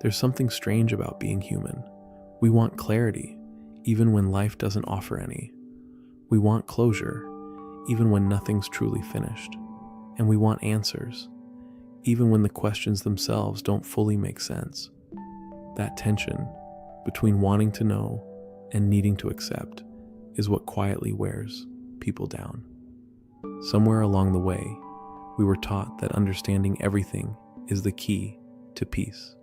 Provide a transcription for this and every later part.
There's something strange about being human. We want clarity, even when life doesn't offer any. We want closure, even when nothing's truly finished. And we want answers, even when the questions themselves don't fully make sense. That tension between wanting to know and needing to accept is what quietly wears people down. Somewhere along the way, we were taught that understanding everything is the key to peace.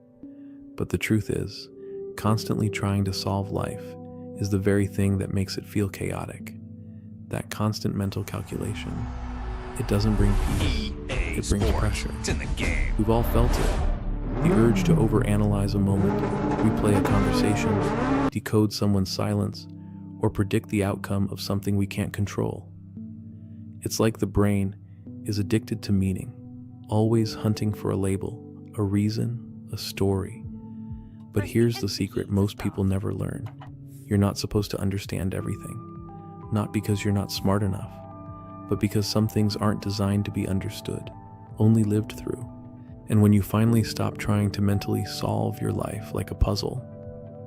But the truth is, constantly trying to solve life is the very thing that makes it feel chaotic. That constant mental calculation, it doesn't bring peace, it brings pressure. We've all felt it. The urge to overanalyze a moment, replay a conversation, decode someone's silence, or predict the outcome of something we can't control. It's like the brain is addicted to meaning, always hunting for a label, a reason, a story. But here's the secret most people never learn. You're not supposed to understand everything. Not because you're not smart enough, but because some things aren't designed to be understood, only lived through. And when you finally stop trying to mentally solve your life like a puzzle,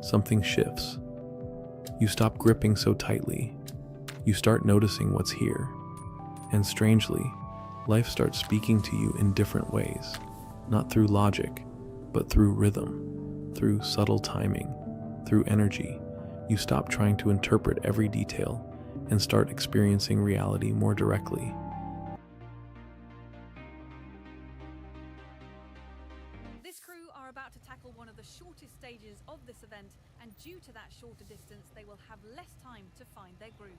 something shifts. You stop gripping so tightly. You start noticing what's here. And strangely, life starts speaking to you in different ways, not through logic, but through rhythm. Through subtle timing, through energy. You stop trying to interpret every detail and start experiencing reality more directly. This crew are about to tackle one of the shortest stages of this event, and due to that shorter distance, they will have less time to find their groove.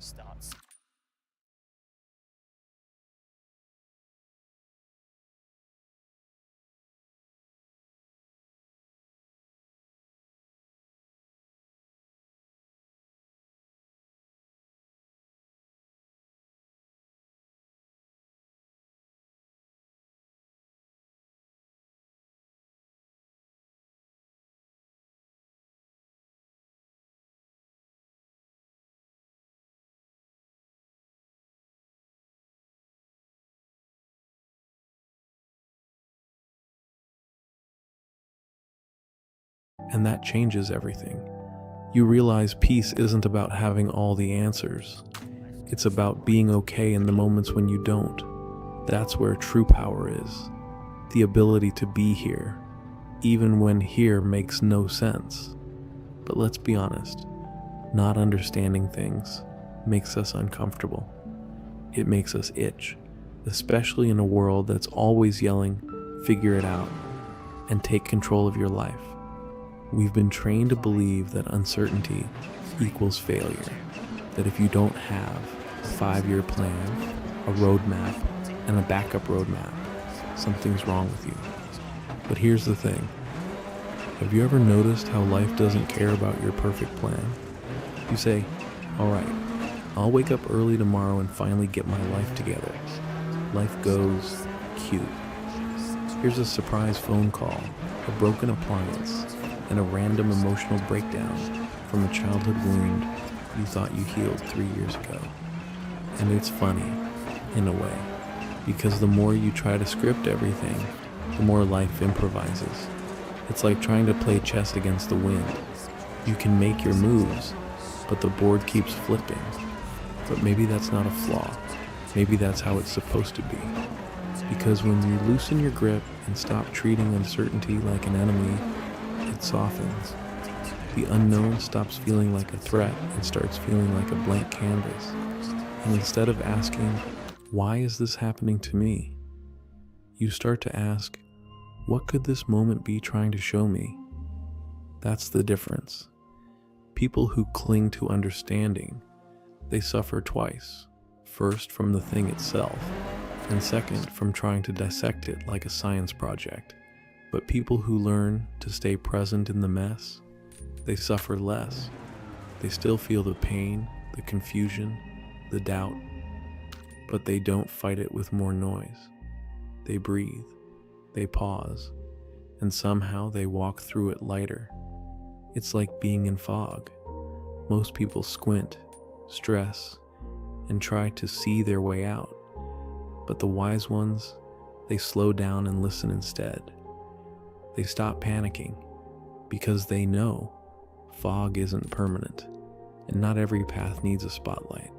Starts. And that changes everything. You realize peace isn't about having all the answers. It's about being okay in the moments when you don't. That's where true power is. The ability to be here, even when here makes no sense. But let's be honest, not understanding things makes us uncomfortable. It makes us itch, especially in a world that's always yelling, figure it out, and take control of your life. We've been trained to believe that uncertainty equals failure, that if you don't have a 5-year plan, a roadmap, and a backup roadmap, something's wrong with you. But here's the thing. Have you ever noticed how life doesn't care about your perfect plan? You say, all right, I'll wake up early tomorrow and finally get my life together. Life goes cute. Here's a surprise phone call, a broken appliance, and a random emotional breakdown from a childhood wound you thought you healed 3 years ago. And it's funny, in a way, because the more you try to script everything, the more life improvises. It's like trying to play chess against the wind. You can make your moves, but the board keeps flipping. But maybe that's not a flaw. Maybe that's how it's supposed to be. Because when you loosen your grip and stop treating uncertainty like an enemy, it softens. The unknown stops feeling like a threat and starts feeling like a blank canvas. And instead of asking, why is this happening to me? You start to ask, what could this moment be trying to show me? That's the difference. People who cling to understanding, they suffer twice. First, from the thing itself, and second, from trying to dissect it like a science project. But people who learn to stay present in the mess, they suffer less. They still feel the pain, the confusion, the doubt, but they don't fight it with more noise. They breathe, they pause, and somehow they walk through it lighter. It's like being in fog. Most people squint, stress, and try to see their way out. But the wise ones, they slow down and listen instead. They stop panicking because they know fog isn't permanent, and not every path needs a spotlight.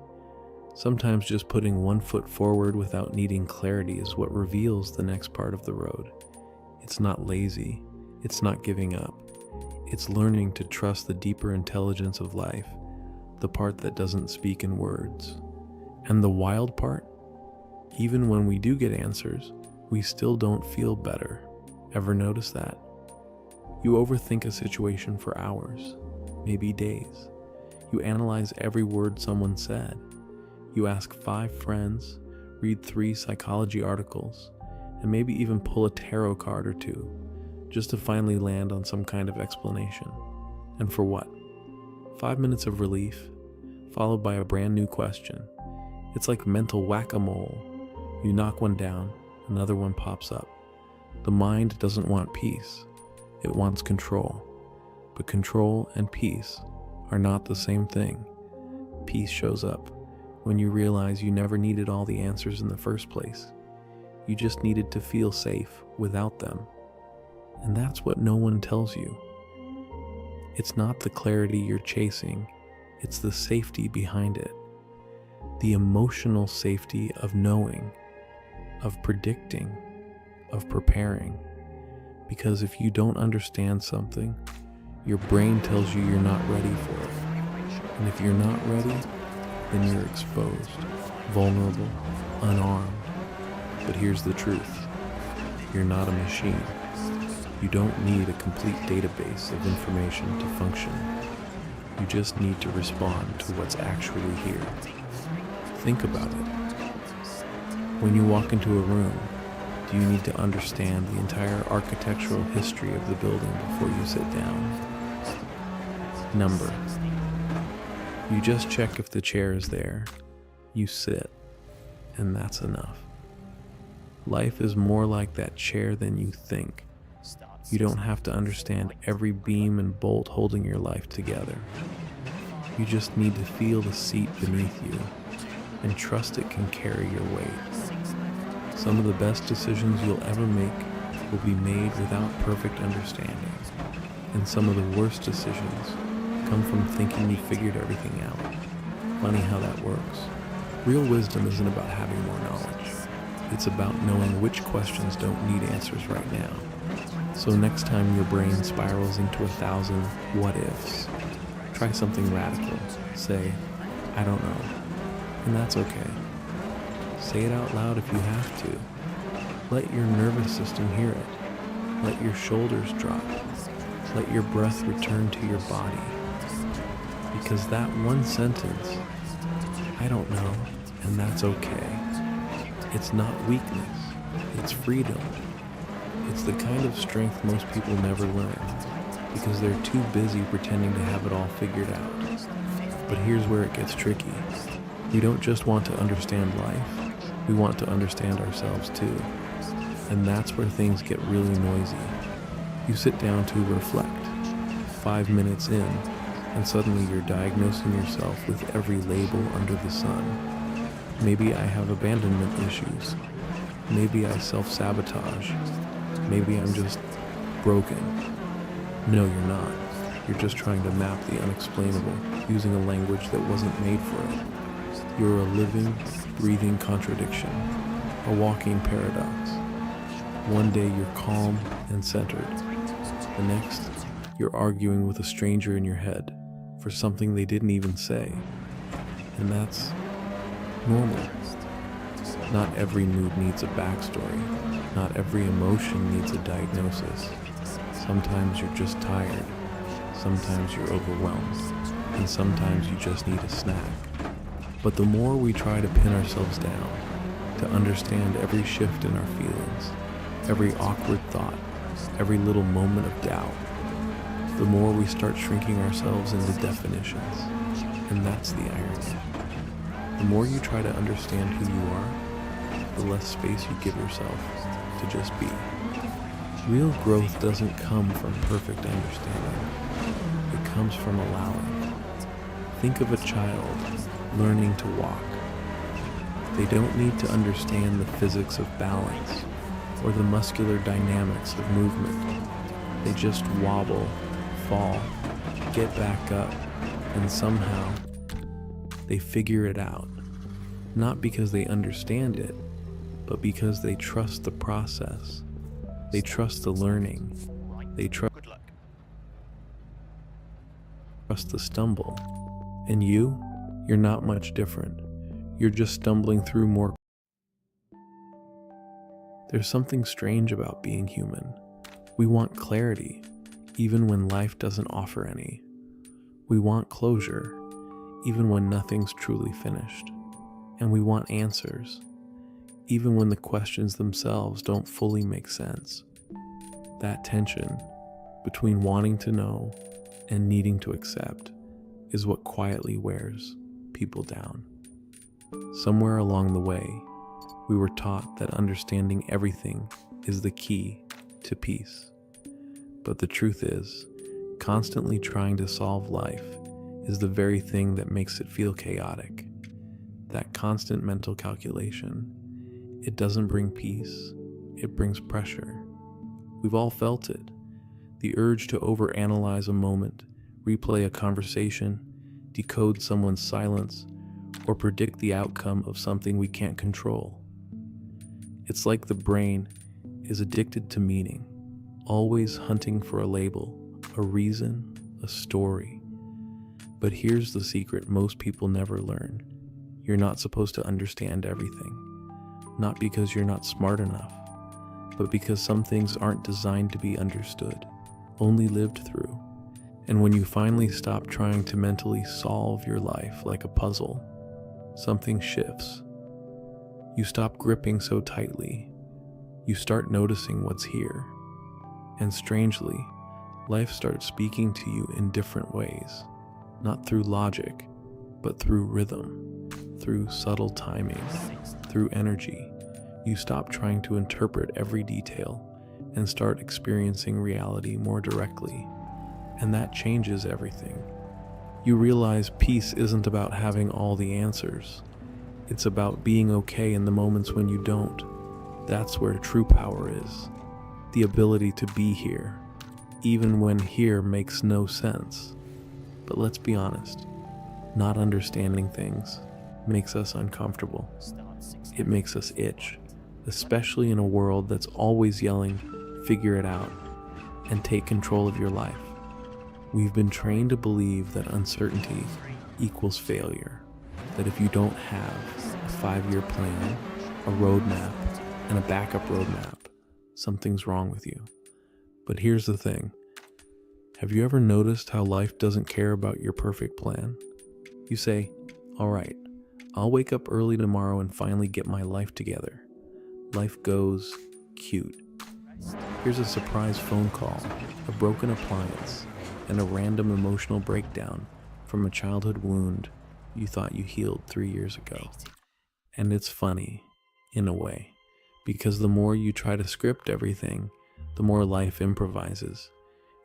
Sometimes just putting one foot forward without needing clarity is what reveals the next part of the road. It's not lazy, it's not giving up. It's learning to trust the deeper intelligence of life, the part that doesn't speak in words. And the wild part? Even when we do get answers, we still don't feel better. Ever notice that? You overthink a situation for hours, maybe days. You analyze every word someone said. You ask 5 friends, read 3 psychology articles, and maybe even pull a tarot card or 2, just to finally land on some kind of explanation. And for what? 5 minutes of relief, followed by a brand new question. It's like mental whack-a-mole. You knock one down, another one pops up. The mind doesn't want peace, it wants control. But control and peace are not the same thing. Peace shows up when you realize you never needed all the answers in the first place. You just needed to feel safe without them. And that's what no one tells you. It's not the clarity you're chasing, it's the safety behind it. The emotional safety of knowing, of predicting, of preparing. Because if you don't understand something, your brain tells you you're not ready for it. And if you're not ready, then you're exposed, vulnerable, unarmed. But here's the truth. You're not a machine. You don't need a complete database of information to function. You just need to respond to what's actually here. Think about it. When you walk into a room, do you need to understand the entire architectural history of the building before you sit down? Number. You just check if the chair is there. You sit, and that's enough. Life is more like that chair than you think. You don't have to understand every beam and bolt holding your life together. You just need to feel the seat beneath you and trust it can carry your weight. Some of the best decisions you'll ever make will be made without perfect understanding, and some of the worst decisions come from thinking you figured everything out. Funny how that works. Real wisdom isn't about having more knowledge. It's about knowing which questions don't need answers right now. So next time your brain spirals into 1,000 what-ifs, try something radical. Say, I don't know. And that's okay. Say it out loud if you have to. Let your nervous system hear it. Let your shoulders drop. Let your breath return to your body. Because that one sentence, I don't know, and that's okay. It's not weakness, it's freedom. It's the kind of strength most people never learn, because they're too busy pretending to have it all figured out. But here's where it gets tricky. We don't just want to understand life, we want to understand ourselves too. And that's where things get really noisy. You sit down to reflect. 5 minutes in, and suddenly you're diagnosing yourself with every label under the sun. Maybe I have abandonment issues. Maybe I self-sabotage. Maybe I'm just broken. No, you're not. You're just trying to map the unexplainable using a language that wasn't made for it. You're a living, breathing contradiction, a walking paradox. One day you're calm and centered. The next, you're arguing with a stranger in your head for something they didn't even say. And that's normal. Not every mood needs a backstory. Not every emotion needs a diagnosis. Sometimes you're just tired. Sometimes you're overwhelmed. And sometimes you just need a snack. But the more we try to pin ourselves down, to understand every shift in our feelings, every awkward thought, every little moment of doubt, the more we start shrinking ourselves into definitions. And that's the irony. The more you try to understand who you are, the less space you give yourself to just be. Real growth doesn't come from perfect understanding. It comes from allowing. Think of a child learning to walk. They don't need to understand the physics of balance or the muscular dynamics of movement. They just wobble, fall, get back up, and somehow they figure it out. Not because they understand it, but because they trust the process. They trust the learning. They trust the stumble. And you're not much different. You're just stumbling through more. There's something strange about being human. We want clarity, even when life doesn't offer any. We want closure, even when nothing's truly finished. And we want answers, even when the questions themselves don't fully make sense. That tension between wanting to know and needing to accept is what quietly wears people down. Somewhere along the way, we were taught that understanding everything is the key to peace. But the truth is, constantly trying to solve life is the very thing that makes it feel chaotic. That constant mental calculation, it doesn't bring peace, it brings pressure. We've all felt it. The urge to overanalyze a moment, replay a conversation, decode someone's silence, or predict the outcome of something we can't control. It's like the brain is addicted to meaning, always hunting for a label, a reason, a story. But here's the secret most people never learn. You're not supposed to understand everything. Not because you're not smart enough, but because some things aren't designed to be understood, only lived through. And when you finally stop trying to mentally solve your life like a puzzle, something shifts. You stop gripping so tightly. You start noticing what's here. And strangely, life starts speaking to you in different ways, not through logic, but through rhythm, through subtle timing, through energy. You stop trying to interpret every detail and start experiencing reality more directly. And that changes everything. You realize peace isn't about having all the answers. It's about being okay in the moments when you don't. That's where true power is. The ability to be here, even when here makes no sense. But let's be honest, not understanding things makes us uncomfortable. It makes us itch, especially in a world that's always yelling, figure it out, and take control of your life. We've been trained to believe that uncertainty equals failure, that if you don't have a 5-year plan, a roadmap, and a backup roadmap, something's wrong with you. But here's the thing. Have you ever noticed how life doesn't care about your perfect plan? You say, all right, I'll wake up early tomorrow and finally get my life together. Life goes cute. Here's a surprise phone call, a broken appliance, and a random emotional breakdown from a childhood wound you thought you healed 3 years ago. And it's funny, in a way, because the more you try to script everything, the more life improvises.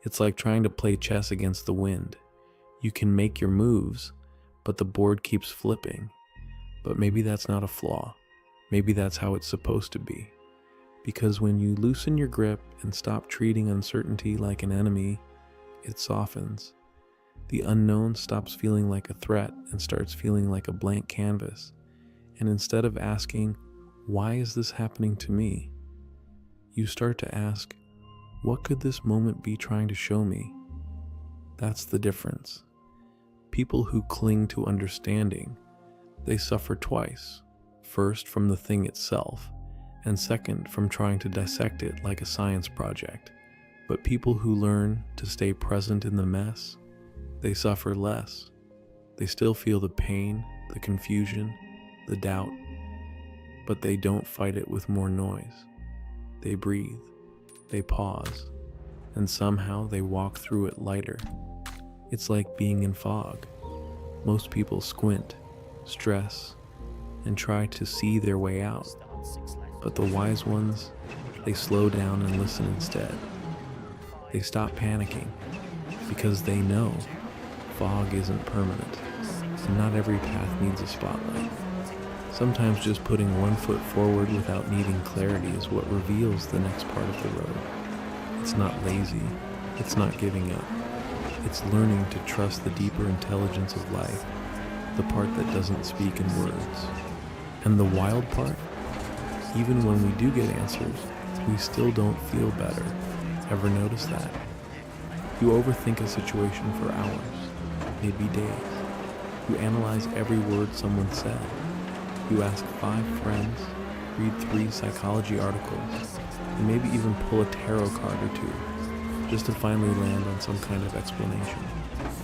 It's like trying to play chess against the wind. You can make your moves, but the board keeps flipping. But maybe that's not a flaw. Maybe that's how it's supposed to be. Because when you loosen your grip and stop treating uncertainty like an enemy, it softens. The unknown stops feeling like a threat and starts feeling like a blank canvas. And instead of asking, why is this happening to me? You start to ask, what could this moment be trying to show me? That's the difference. People who cling to understanding, they suffer twice. First, from the thing itself, and second, from trying to dissect it like a science project. But people who learn to stay present in the mess, they suffer less. They still feel the pain, the confusion, the doubt, but they don't fight it with more noise. They breathe, they pause, and somehow they walk through it lighter. It's like being in fog. Most people squint, stress, and try to see their way out. But the wise ones, they slow down and listen instead. They stop panicking because they know fog isn't permanent, and not every path needs a spotlight. Sometimes just putting one foot forward without needing clarity is what reveals the next part of the road. It's not lazy, it's not giving up. It's learning to trust the deeper intelligence of life, the part that doesn't speak in words. And the wild part? Even when we do get answers, we still don't feel better. Ever notice that? You overthink a situation for hours, maybe days. You analyze every word someone said. You ask 5 friends, read 3 psychology articles, and maybe even pull a tarot card or 2, just to finally land on some kind of explanation.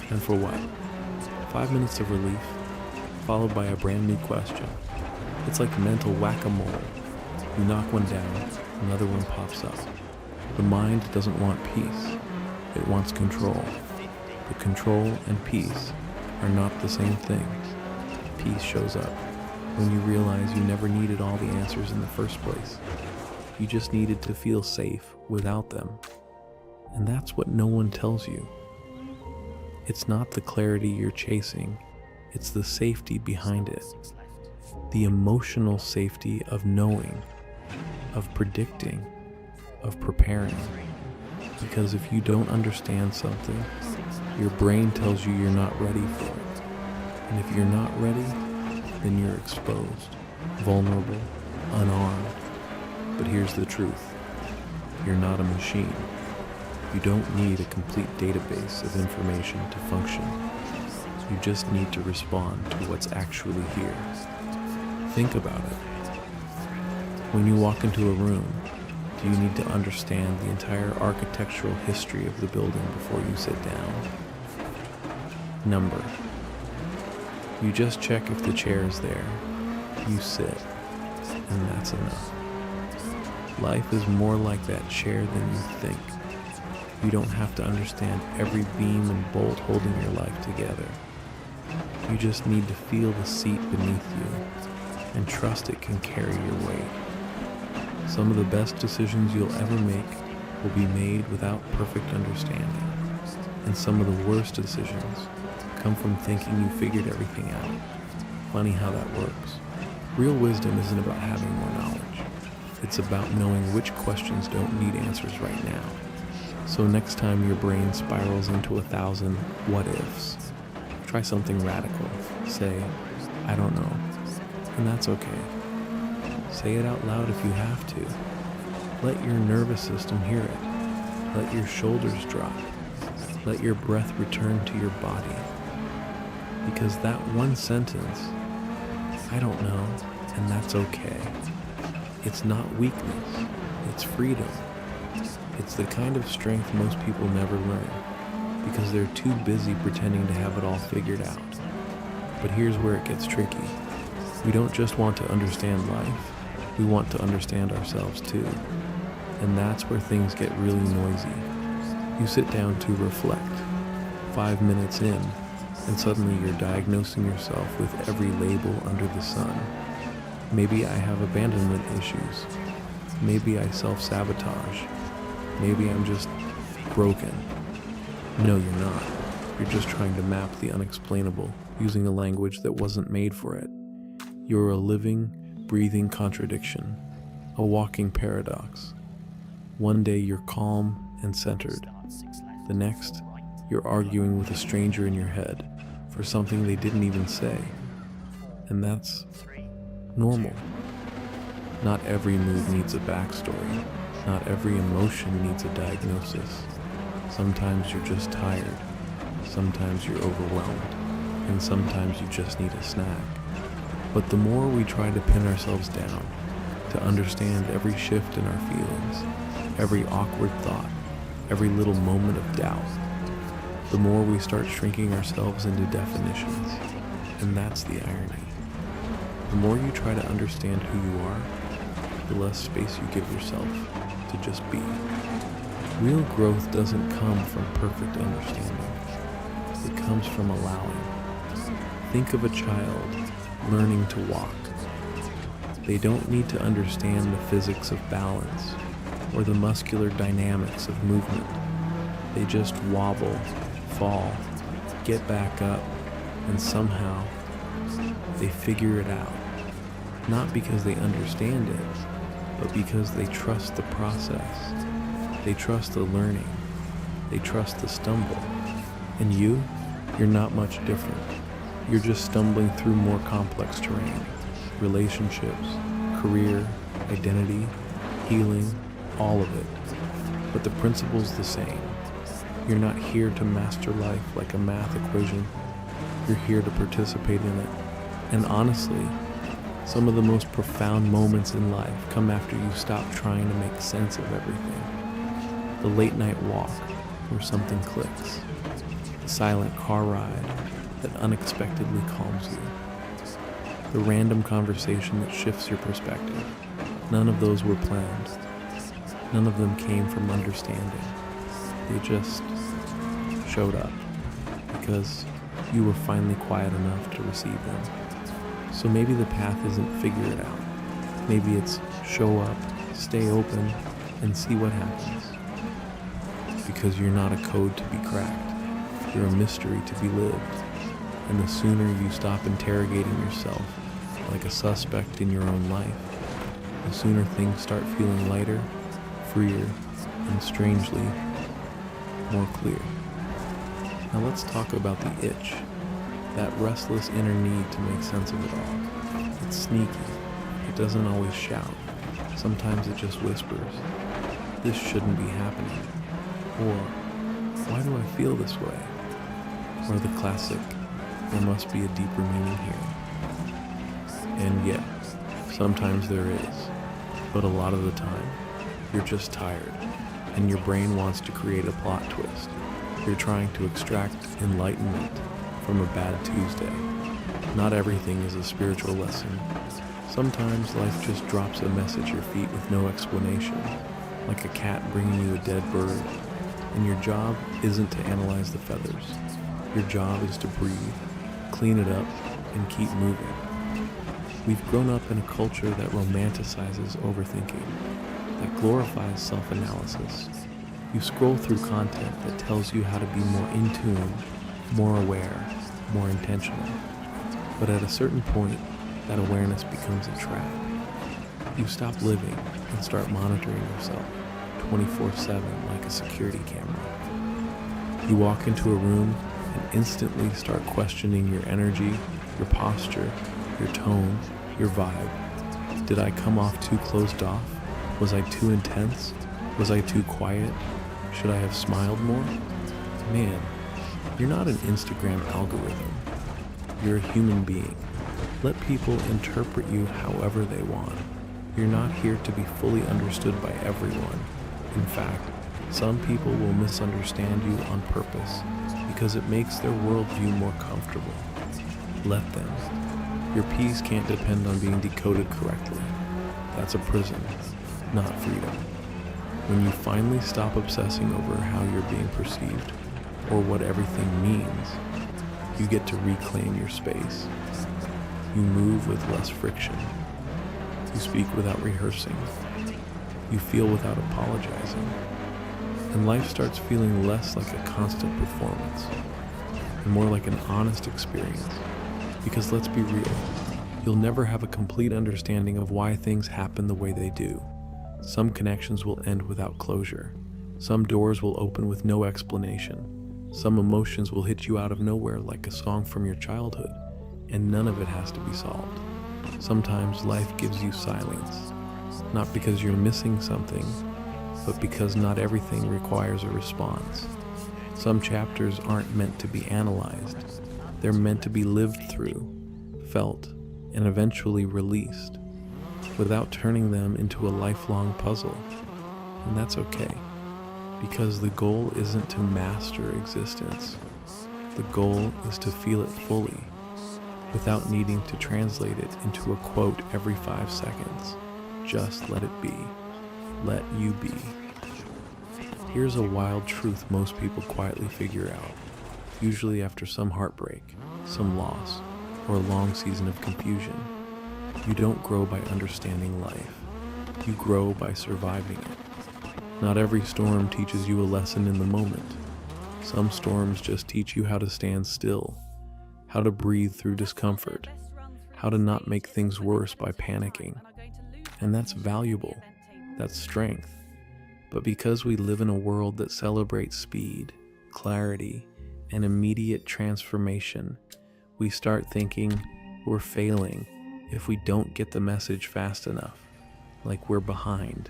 And for what? 5 minutes of relief, followed by a brand new question. It's like mental whack-a-mole. You knock one down, another one pops up. The mind doesn't want peace, it wants control. But control and peace are not the same things. Peace shows up when you realize you never needed all the answers in the first place. You just needed to feel safe without them. And that's what no one tells you. It's not the clarity you're chasing, it's the safety behind it. The emotional safety of knowing, of predicting, of preparing. Because if you don't understand something, your brain tells you you're not ready for it. And if you're not ready, then you're exposed, vulnerable, unarmed. But here's the truth. You're not a machine. You don't need a complete database of information to function. You just need to respond to what's actually here. Think about it. When you walk into a room, do you need to understand the entire architectural history of the building before you sit down? Number. You just check if the chair is there. You sit, and that's enough. Life is more like that chair than you think. You don't have to understand every beam and bolt holding your life together. You just need to feel the seat beneath you and trust it can carry your weight. Some of the best decisions you'll ever make will be made without perfect understanding. And some of the worst decisions come from thinking you figured everything out. Funny how that works. Real wisdom isn't about having more knowledge. It's about knowing which questions don't need answers right now. So next time your brain spirals into 1,000 what-ifs, try something radical. Say, I don't know. And that's okay. Say it out loud if you have to. Let your nervous system hear it. Let your shoulders drop. Let your breath return to your body. Because that one sentence, I don't know, and that's okay. It's not weakness, it's freedom. It's the kind of strength most people never learn, because they're too busy pretending to have it all figured out. But here's where it gets tricky. We don't just want to understand life, we want to understand ourselves too. And that's where things get really noisy. You sit down to reflect. 5 minutes in, and suddenly you're diagnosing yourself with every label under the sun. Maybe I have abandonment issues. Maybe I self-sabotage. Maybe I'm just broken. No, you're not. You're just trying to map the unexplainable using a language that wasn't made for it. You're a living, breathing contradiction, a walking paradox. One day you're calm and centered. The next, you're arguing with a stranger in your head for something they didn't even say. And that's normal. Not every move needs a backstory. Not every emotion needs a diagnosis. Sometimes you're just tired. Sometimes you're overwhelmed. And sometimes you just need a snack. But the more we try to pin ourselves down, to understand every shift in our feelings, every awkward thought, every little moment of doubt, the more we start shrinking ourselves into definitions. And that's the irony. The more you try to understand who you are, the less space you give yourself to just be. Real growth doesn't come from perfect understanding. It comes from allowing. Think of a child learning to walk. They don't need to understand the physics of balance or the muscular dynamics of movement. They just wobble, fall, get back up, and somehow they figure it out. Not because they understand it, but because they trust the process. They trust the learning. They trust the stumble. And you're not much different. You're just stumbling through more complex terrain. Relationships, career, identity, healing, all of it. But the principle's the same. You're not here to master life like a math equation. You're here to participate in it. And honestly, some of the most profound moments in life come after you stop trying to make sense of everything. The late night walk where something clicks. The silent car ride that unexpectedly calms you. The random conversation that shifts your perspective. None of those were planned. None of them came from understanding. They just showed up because you were finally quiet enough to receive them. So maybe the path isn't figure it out. Maybe it's show up, stay open, and see what happens. Because you're not a code to be cracked. You're a mystery to be lived. And the sooner you stop interrogating yourself like a suspect in your own life, the sooner things start feeling lighter, freer, and strangely more clear. Now let's talk about the itch, that restless inner need to make sense of it all. It's sneaky. It doesn't always shout. Sometimes it just whispers, "This shouldn't be happening." Or, "Why do I feel this way?" Or the classic, "There must be a deeper meaning here." And yeah, sometimes there is. But a lot of the time, you're just tired, and your brain wants to create a plot twist. You're trying to extract enlightenment from a bad Tuesday. Not everything is a spiritual lesson. Sometimes life just drops a mess at your feet with no explanation, like a cat bringing you a dead bird. And your job isn't to analyze the feathers. Your job is to breathe, clean it up, and keep moving. We've grown up in a culture that romanticizes overthinking, that glorifies self-analysis. You scroll through content that tells you how to be more in tune, more aware, more intentional. But at a certain point, that awareness becomes a trap. You stop living and start monitoring yourself 24/7 like a security camera. You walk into a room and instantly start questioning your energy, your posture, your tone, your vibe. Did I come off too closed off? Was I too intense? Was I too quiet? Should I have smiled more? Man, you're not an Instagram algorithm. You're a human being. Let people interpret you however they want. You're not here to be fully understood by everyone. In fact, some people will misunderstand you on purpose because it makes their worldview more comfortable. Let them. Your peace can't depend on being decoded correctly. That's a prison, not freedom. When you finally stop obsessing over how you're being perceived or what everything means, you get to reclaim your space. You move with less friction. You speak without rehearsing. You feel without apologizing. And life starts feeling less like a constant performance and more like an honest experience. Because let's be real, you'll never have a complete understanding of why things happen the way they do. Some connections will end without closure. Some doors will open with no explanation. Some emotions will hit you out of nowhere like a song from your childhood, and none of it has to be solved. Sometimes life gives you silence, not because you're missing something, but because not everything requires a response. Some chapters aren't meant to be analyzed. They're meant to be lived through, felt, and eventually released, without turning them into a lifelong puzzle. And that's okay, because the goal isn't to master existence. The goal is to feel it fully, without needing to translate it into a quote every 5 seconds. Just let it be. Let you be. Here's a wild truth most people quietly figure out, usually after some heartbreak, some loss, or a long season of confusion. You don't grow by understanding life. You grow by surviving it. Not every storm teaches you a lesson in the moment. Some storms just teach you how to stand still, how to breathe through discomfort, how to not make things worse by panicking. And that's valuable. That's strength. But because we live in a world that celebrates speed, clarity, and immediate transformation, we start thinking we're failing if we don't get the message fast enough, like we're behind,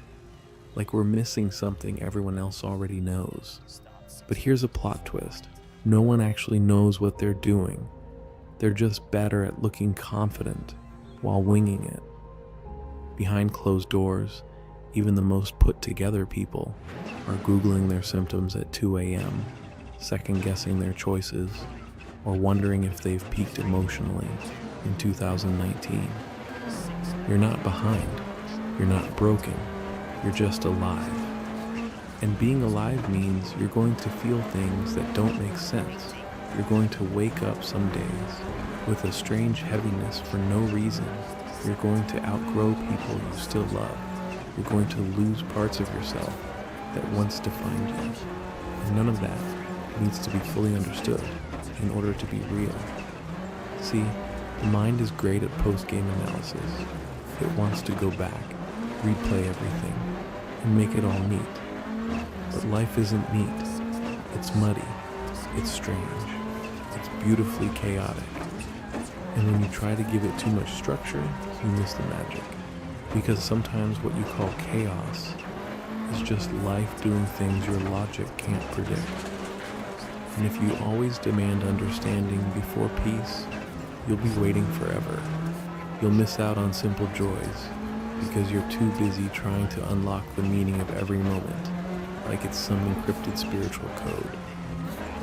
like we're missing something everyone else already knows. But here's a plot twist. No one actually knows what they're doing. They're just better at looking confident while winging it. Behind closed doors, even the most put-together people are Googling their symptoms at 2 a.m., second-guessing their choices, or wondering if they've peaked emotionally in 2019. You're not behind. You're not broken. You're just alive. And being alive means you're going to feel things that don't make sense. You're going to wake up some days with a strange heaviness for no reason. You're going to outgrow people you still love. You're going to lose parts of yourself that once defined you. And none of that needs to be fully understood in order to be real. See, the mind is great at post-game analysis. It wants to go back, replay everything, and make it all neat. But life isn't neat. It's muddy. It's strange. It's beautifully chaotic. And when you try to give it too much structure, you miss the magic. Because sometimes what you call chaos is just life doing things your logic can't predict. And if you always demand understanding before peace, you'll be waiting forever. You'll miss out on simple joys because you're too busy trying to unlock the meaning of every moment, like it's some encrypted spiritual code.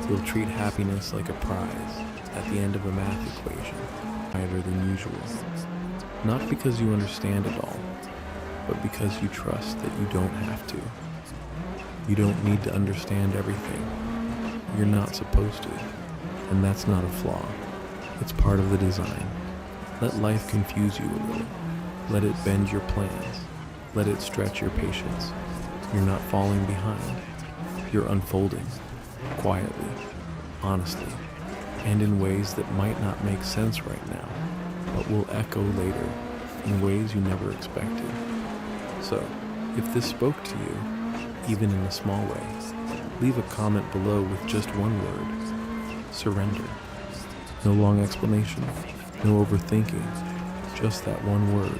You'll treat happiness like a prize at the end of a math equation, higher than usual. Not because you understand it all, but because you trust that you don't have to. You don't need to understand everything. You're not supposed to, and that's not a flaw. It's part of the design. Let life confuse you a little. Let it bend your plans. Let it stretch your patience. You're not falling behind. You're unfolding, quietly, honestly, and in ways that might not make sense right now, but will echo later in ways you never expected. So, if this spoke to you, even in a small way, leave a comment below with just one word: surrender. No long explanation, no overthinking, just that one word.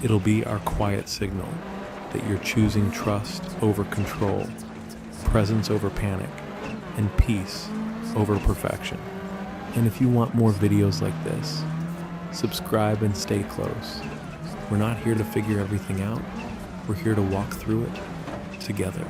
It'll be our quiet signal that you're choosing trust over control, presence over panic, and peace over perfection. And if you want more videos like this, subscribe and stay close. We're not here to figure everything out. We're here to walk through it together.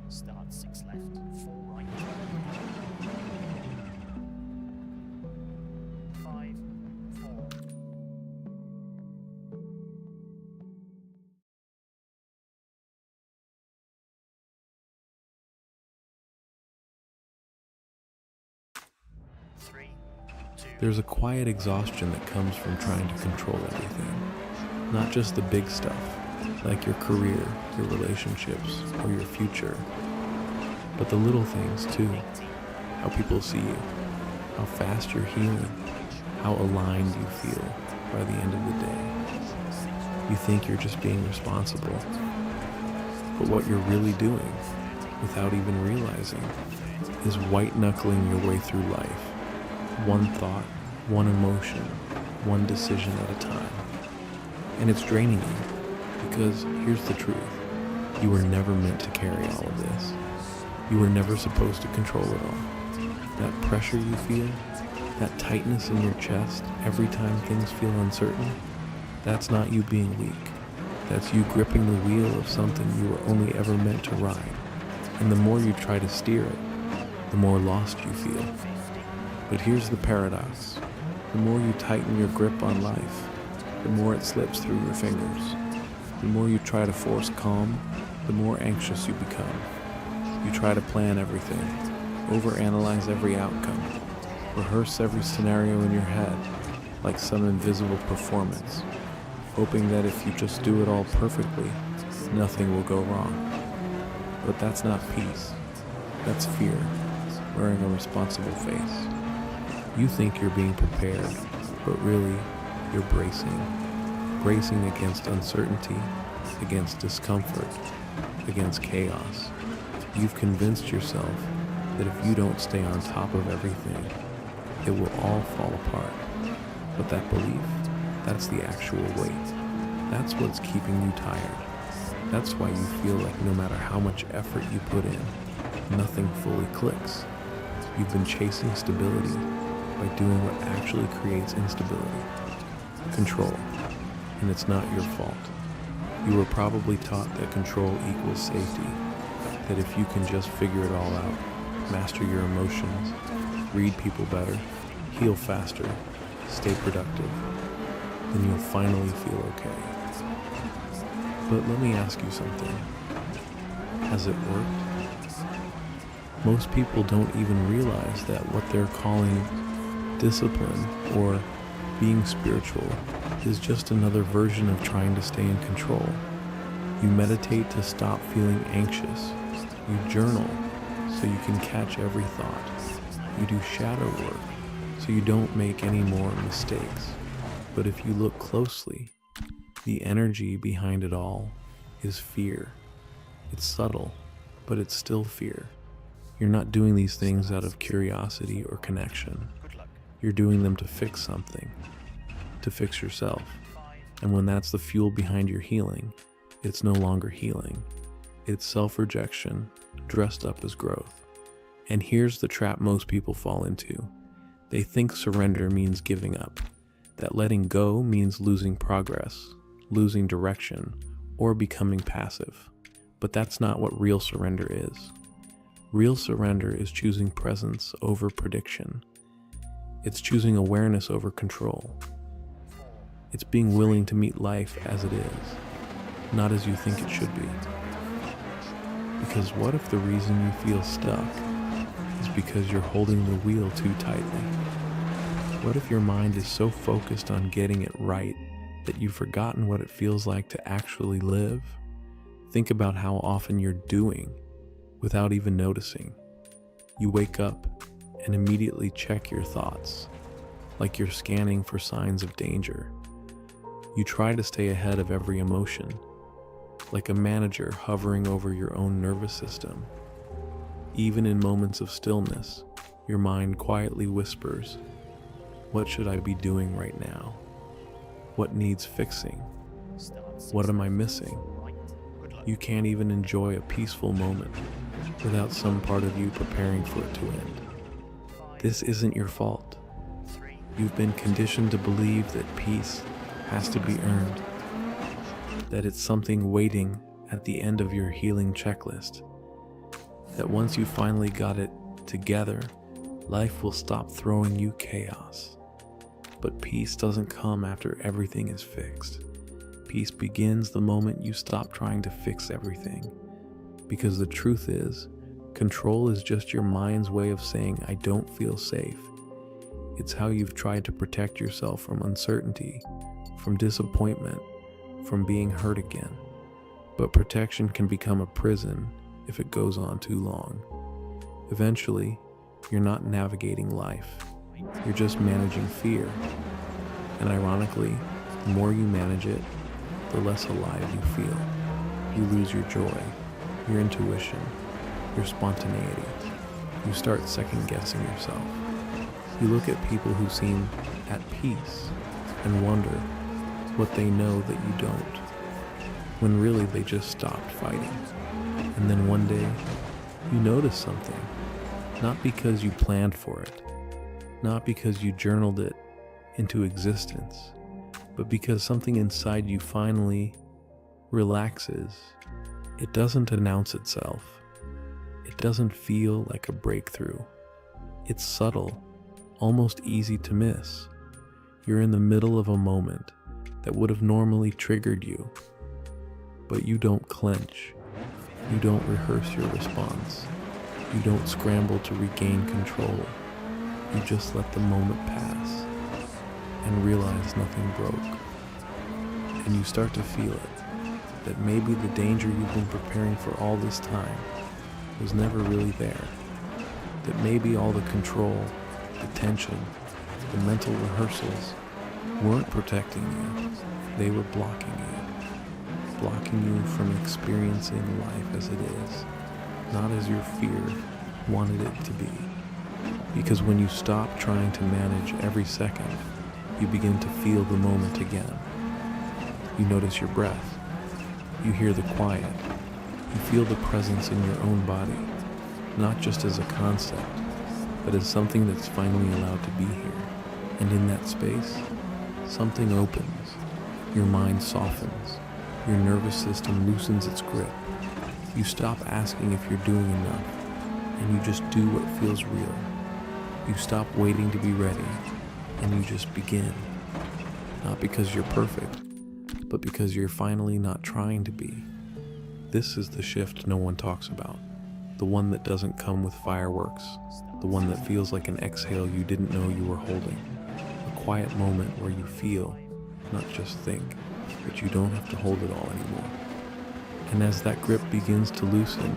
Start 6 left, 4 right. 5, 4. There's a quiet exhaustion that comes from trying to control everything. Not just the big stuff, like your career, your relationships, or your future, but the little things too. How people see you, how fast you're healing, how aligned you feel by the end of the day. You think you're just being responsible, but what you're really doing, without even realizing, is white-knuckling your way through life. One thought, one emotion, one decision at a time. And it's draining you, because here's the truth. You were never meant to carry all of this. You were never supposed to control it all. That pressure you feel, that tightness in your chest every time things feel uncertain, that's not you being weak. That's you gripping the wheel of something you were only ever meant to ride. And the more you try to steer it, the more lost you feel. But here's the paradox. The more you tighten your grip on life, the more it slips through your fingers. The more you try to force calm, the more anxious you become. You try to plan everything, overanalyze every outcome, rehearse every scenario in your head like some invisible performance, hoping that if you just do it all perfectly, nothing will go wrong. But that's not peace. That's fear, wearing a responsible face. You think you're being prepared, but really, you're bracing against uncertainty, against discomfort, against chaos. You've convinced yourself that if you don't stay on top of everything, it will all fall apart. But that belief, that's the actual weight. That's what's keeping you tired. That's why you feel like no matter how much effort you put in, nothing fully clicks. You've been chasing stability by doing what actually creates instability. Control. And it's not your fault. You were probably taught that control equals safety, that if you can just figure it all out, master your emotions, read people better, heal faster, stay productive, then you'll finally feel okay. But let me ask you something. Has it worked? Most people don't even realize that what they're calling discipline or being spiritual is just another version of trying to stay in control. You meditate to stop feeling anxious. You journal so you can catch every thought. You do shadow work so you don't make any more mistakes. But if you look closely, the energy behind it all is fear. It's subtle, but it's still fear. You're not doing these things out of curiosity or connection. You're doing them to fix something, to fix yourself. And when that's the fuel behind your healing, it's no longer healing. It's self-rejection dressed up as growth. And here's the trap most people fall into. They think surrender means giving up, that letting go means losing progress, losing direction, or becoming passive. But that's not what real surrender is. Real surrender is choosing presence over prediction. It's choosing awareness over control. It's being willing to meet life as it is, not as you think it should be. Because what if the reason you feel stuck is because you're holding the wheel too tightly? What if your mind is so focused on getting it right that you've forgotten what it feels like to actually live? Think about how often you're doing without even noticing. You wake up and immediately check your thoughts, like you're scanning for signs of danger. You try to stay ahead of every emotion, like a manager hovering over your own nervous system. Even in moments of stillness, your mind quietly whispers, "What should I be doing right now? What needs fixing? What am I missing?" You can't even enjoy a peaceful moment without some part of you preparing for it to end. This isn't your fault. You've been conditioned to believe that peace has to be earned, that it's something waiting at the end of your healing checklist, that once you finally got it together, life will stop throwing you chaos. But peace doesn't come after everything is fixed. Peace begins the moment you stop trying to fix everything. Because the truth is, control is just your mind's way of saying, "I don't feel safe." It's how you've tried to protect yourself from uncertainty, from disappointment, from being hurt again. But protection can become a prison if it goes on too long. Eventually, you're not navigating life. You're just managing fear. And ironically, the more you manage it, the less alive you feel. You lose your joy, your intuition, your spontaneity. You start second-guessing yourself. You look at people who seem at peace and wonder what they know that you don't, when really they just stopped fighting. And then one day, you notice something, not because you planned for it, not because you journaled it into existence, but because something inside you finally relaxes. It doesn't announce itself. It doesn't feel like a breakthrough. It's subtle, almost easy to miss. You're in the middle of a moment that would have normally triggered you. But you don't clench. You don't rehearse your response. You don't scramble to regain control. You just let the moment pass and realize nothing broke. And you start to feel it, that maybe the danger you've been preparing for all this time was never really there. That maybe all the control, the tension, the mental rehearsals weren't protecting you. They were blocking you from experiencing life as it is, not as your fear wanted it to be. Because when you stop trying to manage every second, you begin to feel the moment again. You notice your breath. You hear the quiet. You feel the presence in your own body, not just as a concept, but as something that's finally allowed to be here. And in that space, something opens. Your mind softens. Your nervous system loosens its grip. You stop asking if you're doing enough, and you just do what feels real. You stop waiting to be ready, and you just begin. Not because you're perfect, but because you're finally not trying to be. This is the shift no one talks about. The one that doesn't come with fireworks. The one that feels like an exhale you didn't know you were holding. A quiet moment where you feel, not just think, but you don't have to hold it all anymore. And as that grip begins to loosen,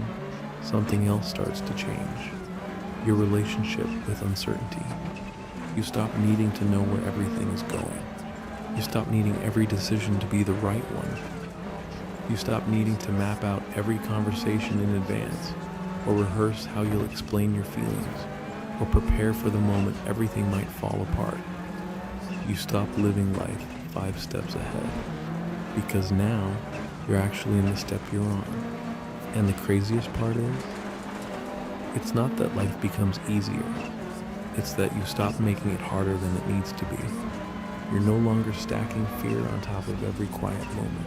something else starts to change. Your relationship with uncertainty. You stop needing to know where everything is going. You stop needing every decision to be the right one. You stop needing to map out every conversation in advance, or rehearse how you'll explain your feelings, or prepare for the moment everything might fall apart. You stop living life 5 steps ahead, because now you're actually in the step you're on. And the craziest part is, it's not that life becomes easier, it's that you stop making it harder than it needs to be. You're no longer stacking fear on top of every quiet moment.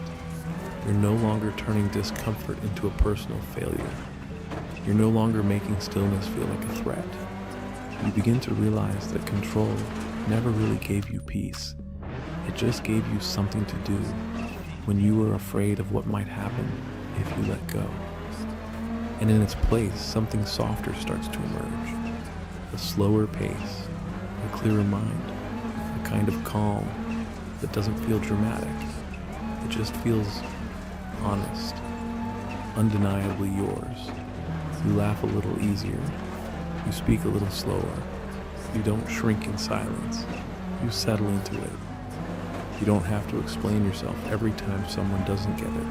You're no longer turning discomfort into a personal failure. You're no longer making stillness feel like a threat. You begin to realize that control never really gave you peace. It just gave you something to do when you were afraid of what might happen if you let go. And in its place, something softer starts to emerge. A slower pace, a clearer mind, a kind of calm that doesn't feel dramatic. It just feels honest, undeniably yours. You laugh a little easier. You speak a little slower. You don't shrink in silence. You settle into it. You don't have to explain yourself every time someone doesn't get it,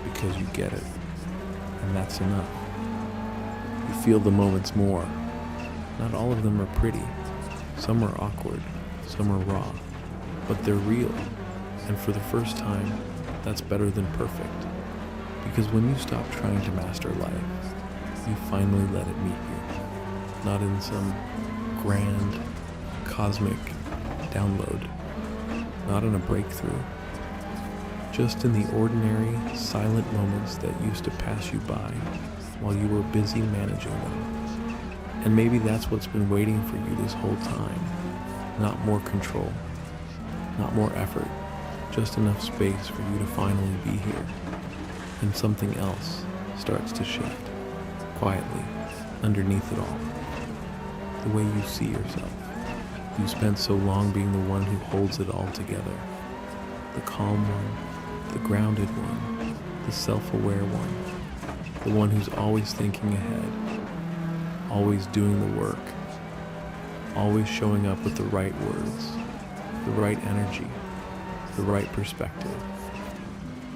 because you get it, and that's enough. You feel the moments more. Not all of them are pretty. Some are awkward. Some are raw. But they're real. And for the first time, that's better than perfect. Because when you stop trying to master life, you finally let it meet you. Not in some grand, cosmic download. Not in a breakthrough. Just in the ordinary, silent moments that used to pass you by while you were busy managing them. And maybe that's what's been waiting for you this whole time. Not more control. Not more effort. Just enough space for you to finally be here. And something else starts to shift, quietly, underneath it all. The way you see yourself. You spent so long being the one who holds it all together. The calm one, the grounded one, the self-aware one. The one who's always thinking ahead, always doing the work, always showing up with the right words, the right energy, the right perspective.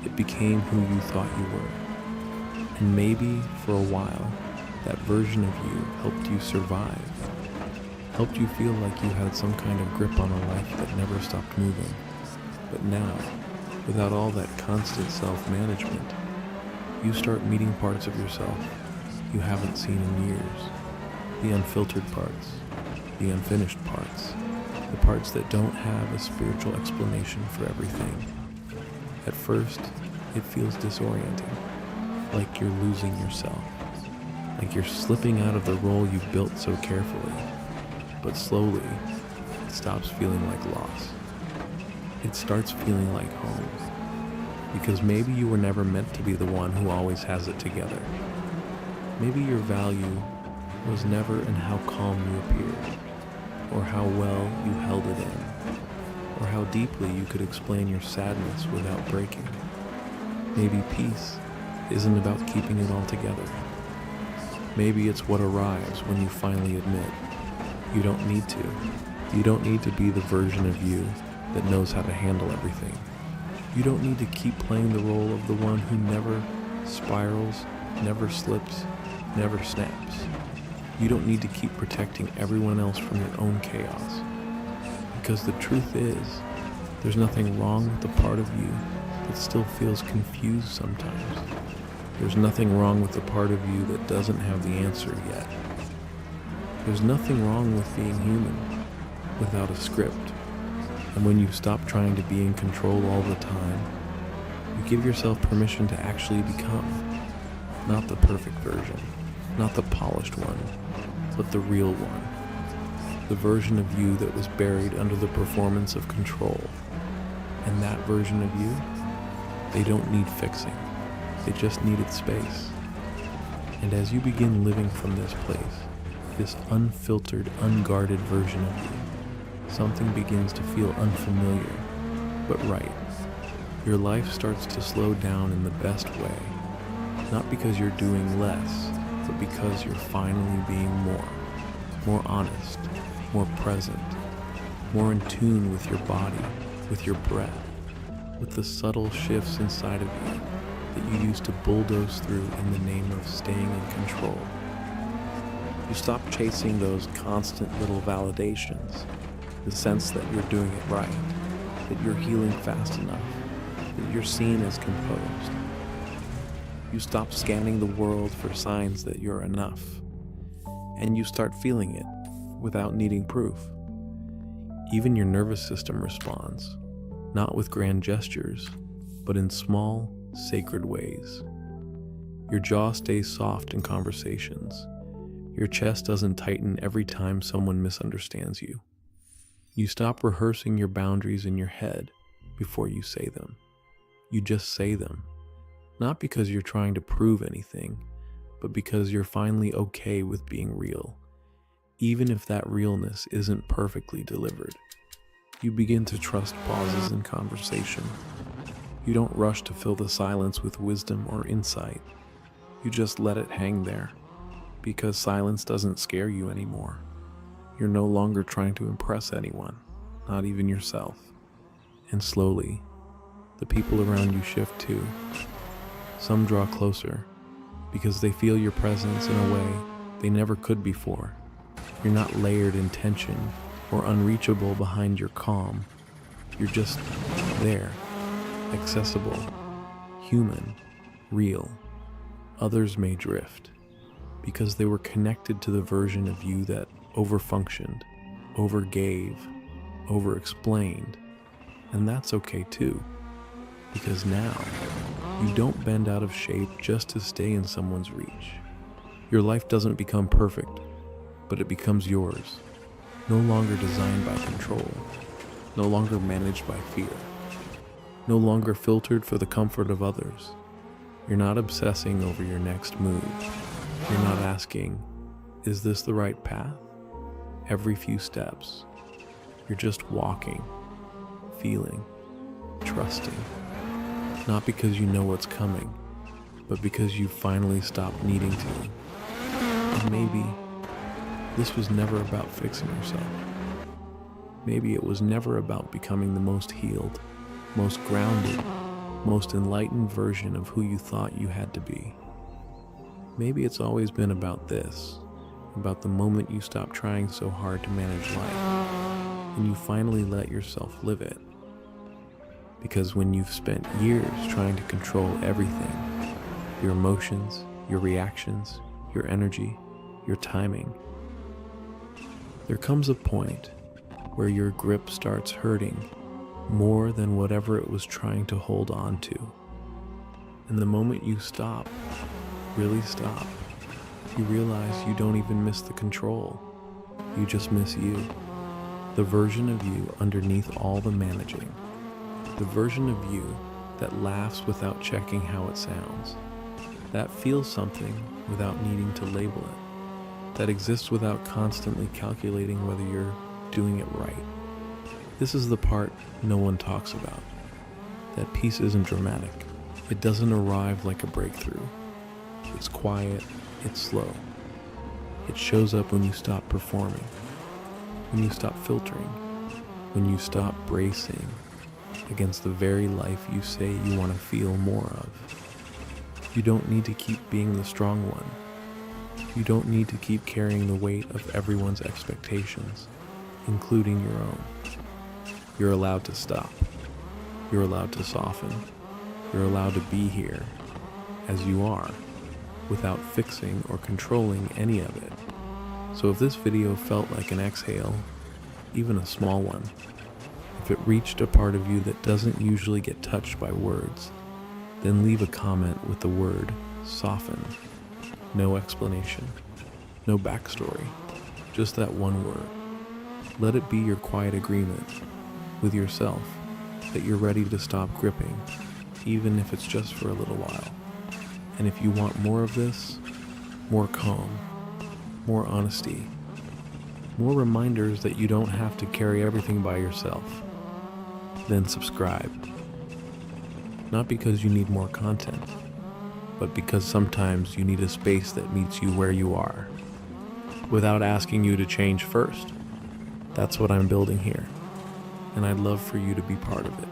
It became who you thought you were. And maybe for a while, that version of you helped you survive. Helped you feel like you had some kind of grip on a life that never stopped moving. But now, without all that constant self-management, you start meeting parts of yourself you haven't seen in years. The unfiltered parts, the unfinished parts, the parts that don't have a spiritual explanation for everything. At first, it feels disorienting, like you're losing yourself, like you're slipping out of the role you built so carefully. But slowly, it stops feeling like loss. It starts feeling like home. Because maybe you were never meant to be the one who always has it together. Maybe your value was never in how calm you appeared, or how well you held it in, or how deeply you could explain your sadness without breaking. Maybe peace isn't about keeping it all together. Maybe it's what arrives when you finally admit you don't need to. You don't need to be the version of you that knows how to handle everything. You don't need to keep playing the role of the one who never spirals, never slips, never snaps. You don't need to keep protecting everyone else from your own chaos. Because the truth is, there's nothing wrong with the part of you that still feels confused sometimes. There's nothing wrong with the part of you that doesn't have the answer yet. There's nothing wrong with being human without a script. And when you stop trying to be in control all the time, you give yourself permission to actually become not the perfect version, not the polished one, but the real one. The version of you that was buried under the performance of control. And that version of you, they don't need fixing. They just needed space. And as you begin living from this place, this unfiltered, unguarded version of you, something begins to feel unfamiliar, but right. Your life starts to slow down in the best way, not because you're doing less, but because you're finally being more honest, more present, more in tune with your body, with your breath, with the subtle shifts inside of you that you used to bulldoze through in the name of staying in control. You stop chasing those constant little validations, the sense that you're doing it right, that you're healing fast enough, that you're seen as composed. You stop scanning the world for signs that you're enough, and you start feeling it without needing proof. Even your nervous system responds, not with grand gestures, but in small, sacred ways. Your jaw stays soft in conversations. Your chest doesn't tighten every time someone misunderstands you. You stop rehearsing your boundaries in your head before you say them. You just say them, not because you're trying to prove anything, but because you're finally okay with being real, even if that realness isn't perfectly delivered. You begin to trust pauses in conversation. You don't rush to fill the silence with wisdom or insight. You just let it hang there, because silence doesn't scare you anymore. You're no longer trying to impress anyone, not even yourself. And slowly, the people around you shift too. Some draw closer, because they feel your presence in a way they never could before. You're not layered in tension or unreachable behind your calm. You're just there, accessible, human, real. Others may drift, because they were connected to the version of you that overfunctioned, overgave, overexplained. And that's okay too, because now you don't bend out of shape just to stay in someone's reach. Your life doesn't become perfect, but it becomes yours, no longer designed by control, no longer managed by fear, no longer filtered for the comfort of others. You're not obsessing over your next move. You're not asking, is this the right path? Every few steps, you're just walking, feeling, trusting. Not because you know what's coming, but because you finally stopped needing to. And maybe this was never about fixing yourself. Maybe it was never about becoming the most healed, most grounded, most enlightened version of who you thought you had to be. Maybe it's always been about this, about the moment you stop trying so hard to manage life, and you finally let yourself live it. Because when you've spent years trying to control everything, your emotions, your reactions, your energy, your timing, there comes a point where your grip starts hurting more than whatever it was trying to hold on to. And the moment you stop, really stop, you realize you don't even miss the control. You just miss you. The version of you underneath all the managing. The version of you that laughs without checking how it sounds, that feels something without needing to label it, that exists without constantly calculating whether you're doing it right. This is the part no one talks about. That peace isn't dramatic. It doesn't arrive like a breakthrough. It's quiet, it's slow. It shows up when you stop performing, when you stop filtering, when you stop bracing against the very life you say you want to feel more of. You don't need to keep being the strong one. You don't need to keep carrying the weight of everyone's expectations, including your own. You're allowed to stop. You're allowed to soften. You're allowed to be here as you are, without fixing or controlling any of it. So if this video felt like an exhale, even a small one, if it reached a part of you that doesn't usually get touched by words, then leave a comment with the word soften. No explanation, no backstory, just that one word. Let it be your quiet agreement with yourself that you're ready to stop gripping, even if it's just for a little while. And if you want more of this, more calm, more honesty, more reminders that you don't have to carry everything by yourself, then subscribe. Not because you need more content, but because sometimes you need a space that meets you where you are, without asking you to change first. That's what I'm building here, and I'd love for you to be part of it.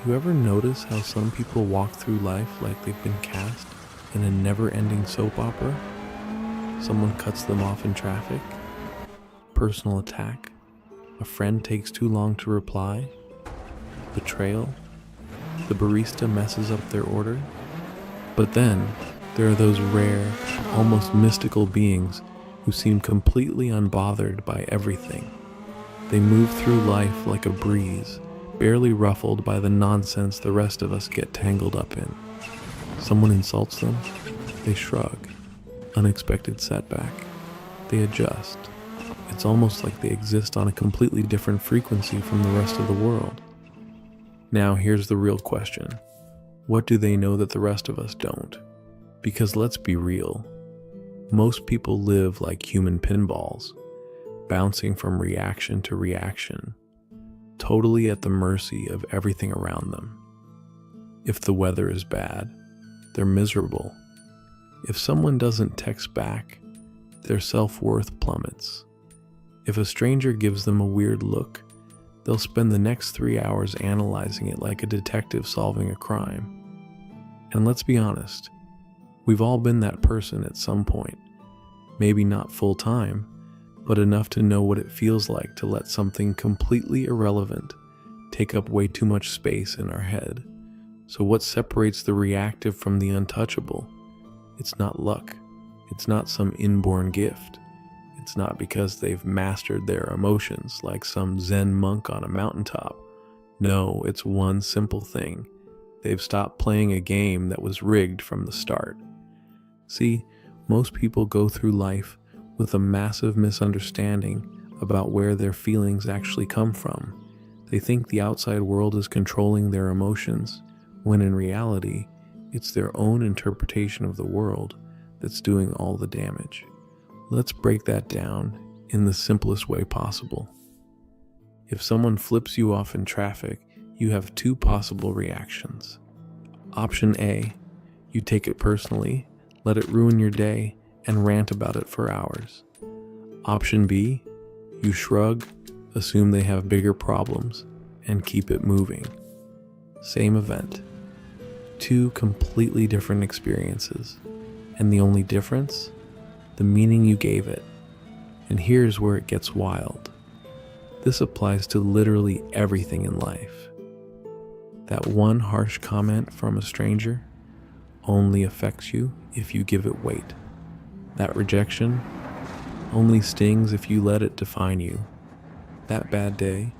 You ever notice how some people walk through life like they've been cast in a never-ending soap opera? Someone cuts them off in traffic, personal attack, a friend takes too long to reply, betrayal, the barista messes up their order. But then, there are those rare, almost mystical beings who seem completely unbothered by everything. They move through life like a breeze, barely ruffled by the nonsense the rest of us get tangled up in. Someone insults them, they shrug. Unexpected setback, they adjust. It's almost like they exist on a completely different frequency from the rest of the world. Now here's the real question. What do they know that the rest of us don't? Because let's be real, most people live like human pinballs, bouncing from reaction to reaction, totally at the mercy of everything around them. If the weather is bad, they're miserable. If someone doesn't text back, their self-worth plummets. If a stranger gives them a weird look, they'll spend the next 3 hours analyzing it like a detective solving a crime. And let's be honest, we've all been that person at some point. Maybe not full-time, but enough to know what it feels like to let something completely irrelevant take up way too much space in our head. So what separates the reactive from the untouchable? It's not luck. It's not some inborn gift. It's not because they've mastered their emotions like some Zen monk on a mountaintop. No, it's one simple thing. They've stopped playing a game that was rigged from the start. See, most people go through life with a massive misunderstanding about where their feelings actually come from. They think the outside world is controlling their emotions, when in reality, it's their own interpretation of the world that's doing all the damage. Let's break that down in the simplest way possible. If someone flips you off in traffic, you have two possible reactions. Option A, you take it personally, let it ruin your day, and rant about it for hours. Option B, you shrug, assume they have bigger problems, and keep it moving. Same event. Two completely different experiences. And the only difference? The meaning you gave it. And here's where it gets wild. This applies to literally everything in life. That one harsh comment from a stranger only affects you if you give it weight. That rejection only stings if you let it define you. That bad day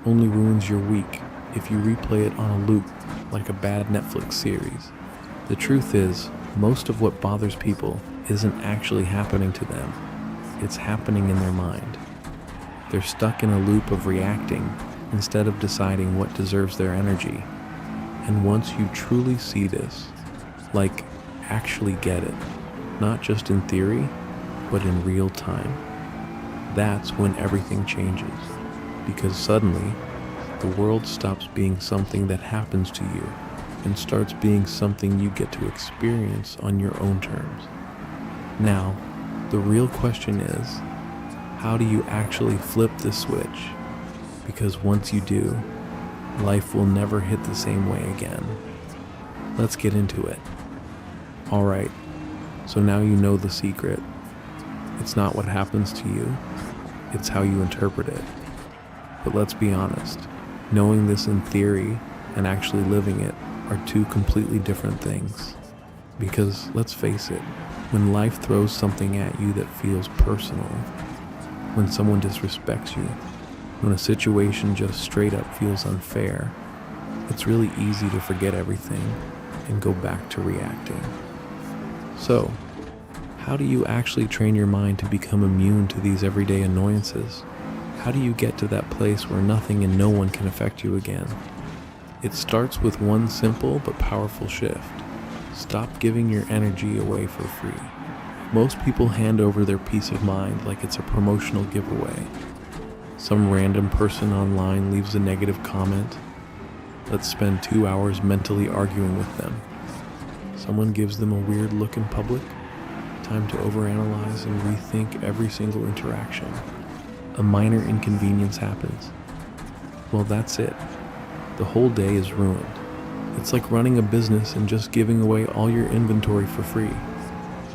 only ruins your week if you replay it on a loop like a bad Netflix series. The truth is, most of what bothers people isn't actually happening to them. It's happening in their mind. They're stuck in a loop of reacting instead of deciding what deserves their energy. And once you truly see this, like actually get it, not just in theory, but in real time, that's when everything changes. Because suddenly, the world stops being something that happens to you and starts being something you get to experience on your own terms. Now, the real question is, how do you actually flip this switch? Because once you do, life will never hit the same way again. Let's get into it. Alright, so now you know the secret. It's not what happens to you, it's how you interpret it. But let's be honest, knowing this in theory and actually living it are two completely different things. Because let's face it, when life throws something at you that feels personal, when someone disrespects you, when a situation just straight up feels unfair, it's really easy to forget everything and go back to reacting. So, how do you actually train your mind to become immune to these everyday annoyances? How do you get to that place where nothing and no one can affect you again? It starts with one simple but powerful shift. Stop giving your energy away for free. Most people hand over their peace of mind like it's a promotional giveaway. Some random person online leaves a negative comment. Let's spend 2 hours mentally arguing with them. Someone gives them a weird look in public. Time to overanalyze and rethink every single interaction. A minor inconvenience happens. Well, that's it. The whole day is ruined. It's like running a business and just giving away all your inventory for free.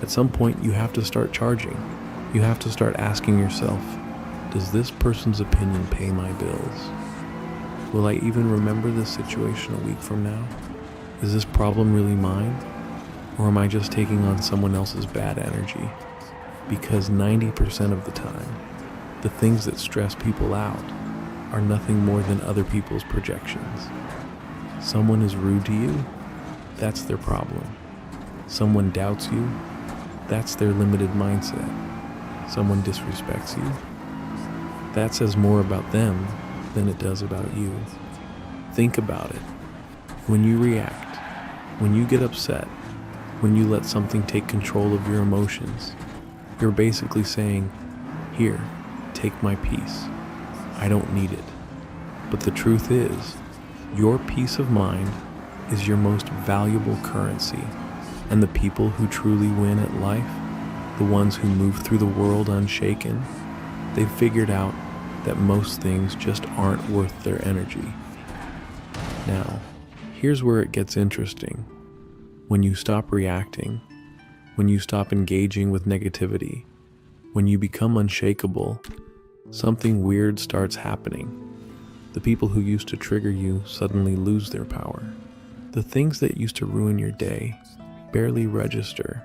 At some point, you have to start charging. You have to start asking yourself, does this person's opinion pay my bills? Will I even remember this situation a week from now? Is this problem really mine? Or am I just taking on someone else's bad energy? Because 90% of the time, the things that stress people out are nothing more than other people's projections. Someone is rude to you, that's their problem. Someone doubts you, that's their limited mindset. Someone disrespects you, that says more about them than it does about you. Think about it. When you react, when you get upset, when you let something take control of your emotions, you're basically saying, here, take my peace. I don't need it. But the truth is, your peace of mind is your most valuable currency, and the people who truly win at life, the ones who move through the world unshaken, they've figured out that most things just aren't worth their energy. Now, here's where it gets interesting. When you stop reacting, when you stop engaging with negativity, when you become unshakable, something weird starts happening. The people who used to trigger you suddenly lose their power. The things that used to ruin your day barely register.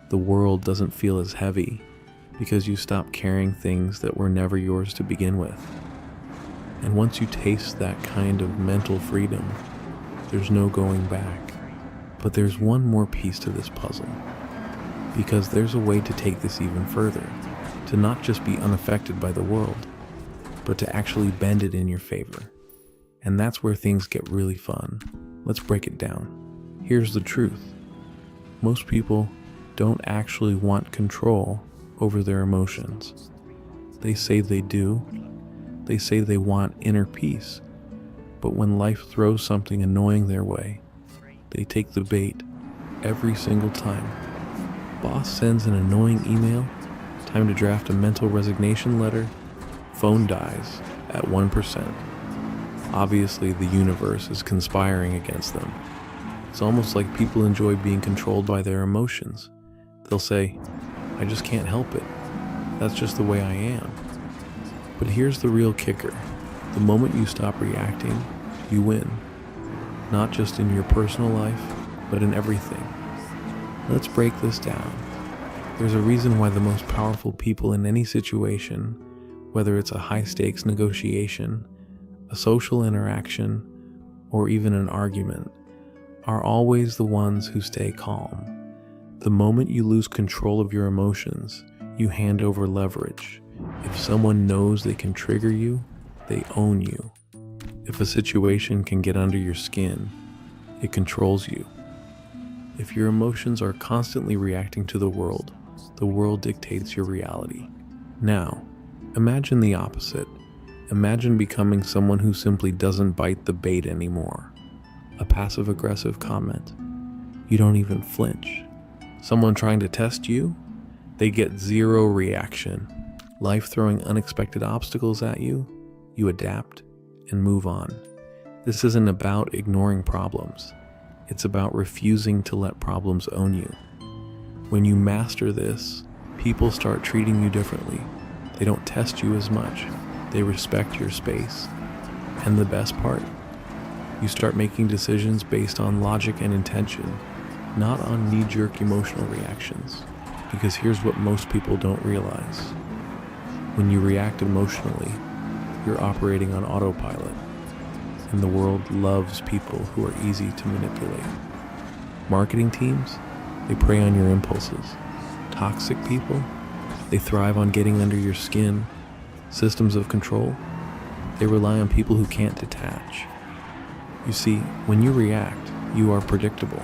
The world doesn't feel as heavy because you stop carrying things that were never yours to begin with. And once you taste that kind of mental freedom, there's no going back. But there's one more piece to this puzzle. Because there's a way to take this even further, to not just be unaffected by the world, but to actually bend it in your favor. And that's where things get really fun. Let's break it down. Here's the truth. Most people don't actually want control over their emotions. They say they do. They say they want inner peace. But when life throws something annoying their way, they take the bait every single time. Boss sends an annoying email, time to draft a mental resignation letter, phone dies at 1%. Obviously, the universe is conspiring against them. It's almost like people enjoy being controlled by their emotions. They'll say, I just can't help it. That's just the way I am. But here's the real kicker. The moment you stop reacting, you win. Not just in your personal life, but in everything. Let's break this down. There's a reason why the most powerful people in any situation, whether it's a high-stakes negotiation, a social interaction, or even an argument, are always the ones who stay calm. The moment you lose control of your emotions, you hand over leverage. If someone knows they can trigger you, they own you. If a situation can get under your skin, it controls you. If your emotions are constantly reacting to the world dictates your reality. Now, imagine the opposite. Imagine becoming someone who simply doesn't bite the bait anymore. A passive-aggressive comment. You don't even flinch. Someone trying to test you, they get zero reaction. Life throwing unexpected obstacles at you, you adapt and move on. This isn't about ignoring problems. It's about refusing to let problems own you. When you master this, people start treating you differently. They don't test you as much. They respect your space. And the best part? You start making decisions based on logic and intention, not on knee-jerk emotional reactions. Because here's what most people don't realize. When you react emotionally, you're operating on autopilot. And the world loves people who are easy to manipulate. Marketing teams, they prey on your impulses. Toxic people, they thrive on getting under your skin. Systems of control, they rely on people who can't detach. You see, when you react, you are predictable.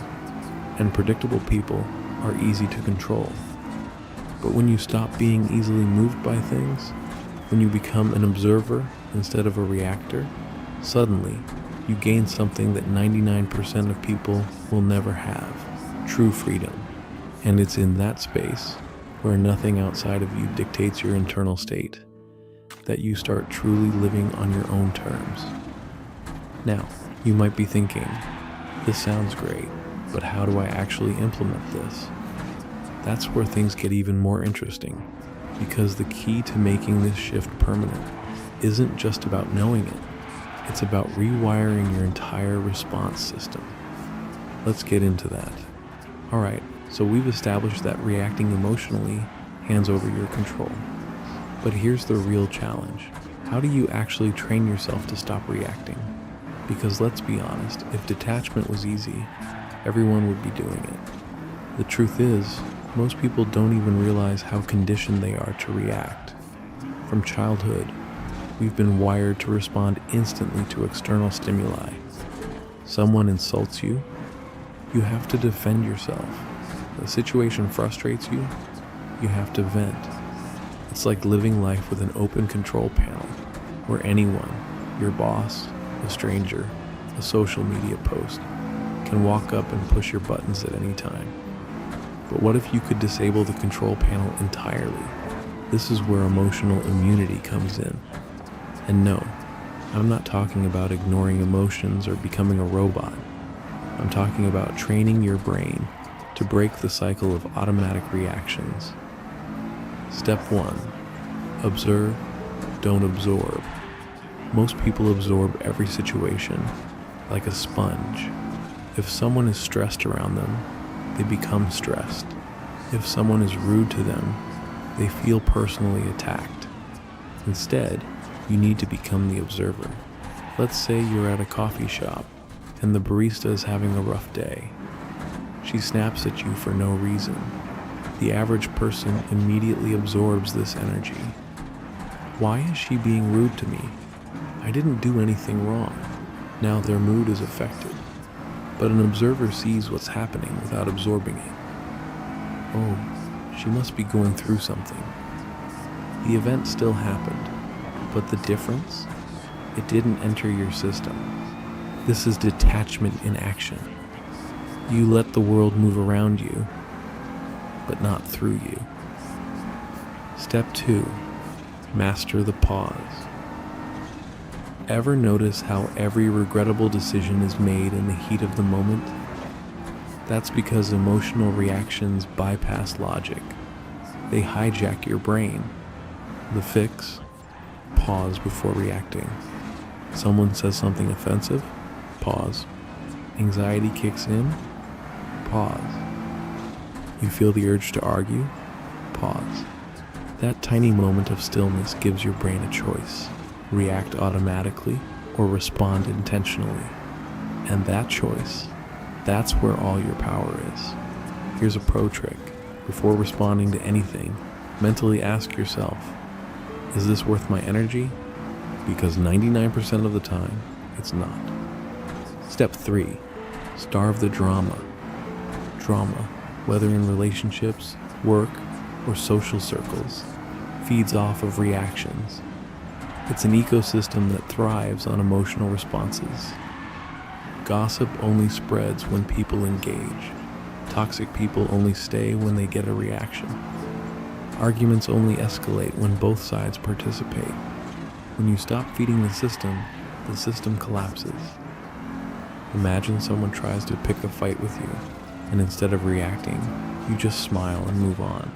And predictable people are easy to control. But when you stop being easily moved by things, when you become an observer instead of a reactor, suddenly you gain something that 99% of people will never have: true freedom. And it's in that space, where nothing outside of you dictates your internal state, that you start truly living on your own terms. Now, you might be thinking, this sounds great, but how do I actually implement this? That's where things get even more interesting, because the key to making this shift permanent isn't just about knowing it, it's about rewiring your entire response system. Let's get into that. Alright, so we've established that reacting emotionally hands over your control. But here's the real challenge. How do you actually train yourself to stop reacting? Because let's be honest, if detachment was easy, everyone would be doing it. The truth is, most people don't even realize how conditioned they are to react. From childhood, we've been wired to respond instantly to external stimuli. Someone insults you, you have to defend yourself. The situation frustrates you, you have to vent. It's like living life with an open control panel, where anyone, your boss, a stranger, a social media post, can walk up and push your buttons at any time. But what if you could disable the control panel entirely? This is where emotional immunity comes in. And no, I'm not talking about ignoring emotions or becoming a robot. I'm talking about training your brain to break the cycle of automatic reactions. Step 1. Observe, don't absorb. Most people absorb every situation like a sponge. If someone is stressed around them, they become stressed. If someone is rude to them, they feel personally attacked. Instead, you need to become the observer. Let's say you're at a coffee shop and the barista is having a rough day. She snaps at you for no reason. The average person immediately absorbs this energy. Why is she being rude to me? I didn't do anything wrong. Now their mood is affected. But an observer sees what's happening without absorbing it. Oh, she must be going through something. The event still happened, but the difference? It didn't enter your system. This is detachment in action. You let the world move around you, but not through you. Step 2. Master the pause. Ever notice how every regrettable decision is made in the heat of the moment? That's because emotional reactions bypass logic. They hijack your brain. The fix? Pause before reacting. Someone says something offensive? Pause. Anxiety kicks in? Pause. You feel the urge to argue? Pause. That tiny moment of stillness gives your brain a choice. React automatically or respond intentionally. And that choice, that's where all your power is. Here's a pro trick. Before responding to anything, mentally ask yourself, is this worth my energy? Because 99% of the time, it's not. Step 3. Starve the drama. Drama, whether in relationships, work, or social circles, feeds off of reactions. It's an ecosystem that thrives on emotional responses. Gossip only spreads when people engage. Toxic people only stay when they get a reaction. Arguments only escalate when both sides participate. When you stop feeding the system collapses. Imagine someone tries to pick a fight with you, and instead of reacting, you just smile and move on.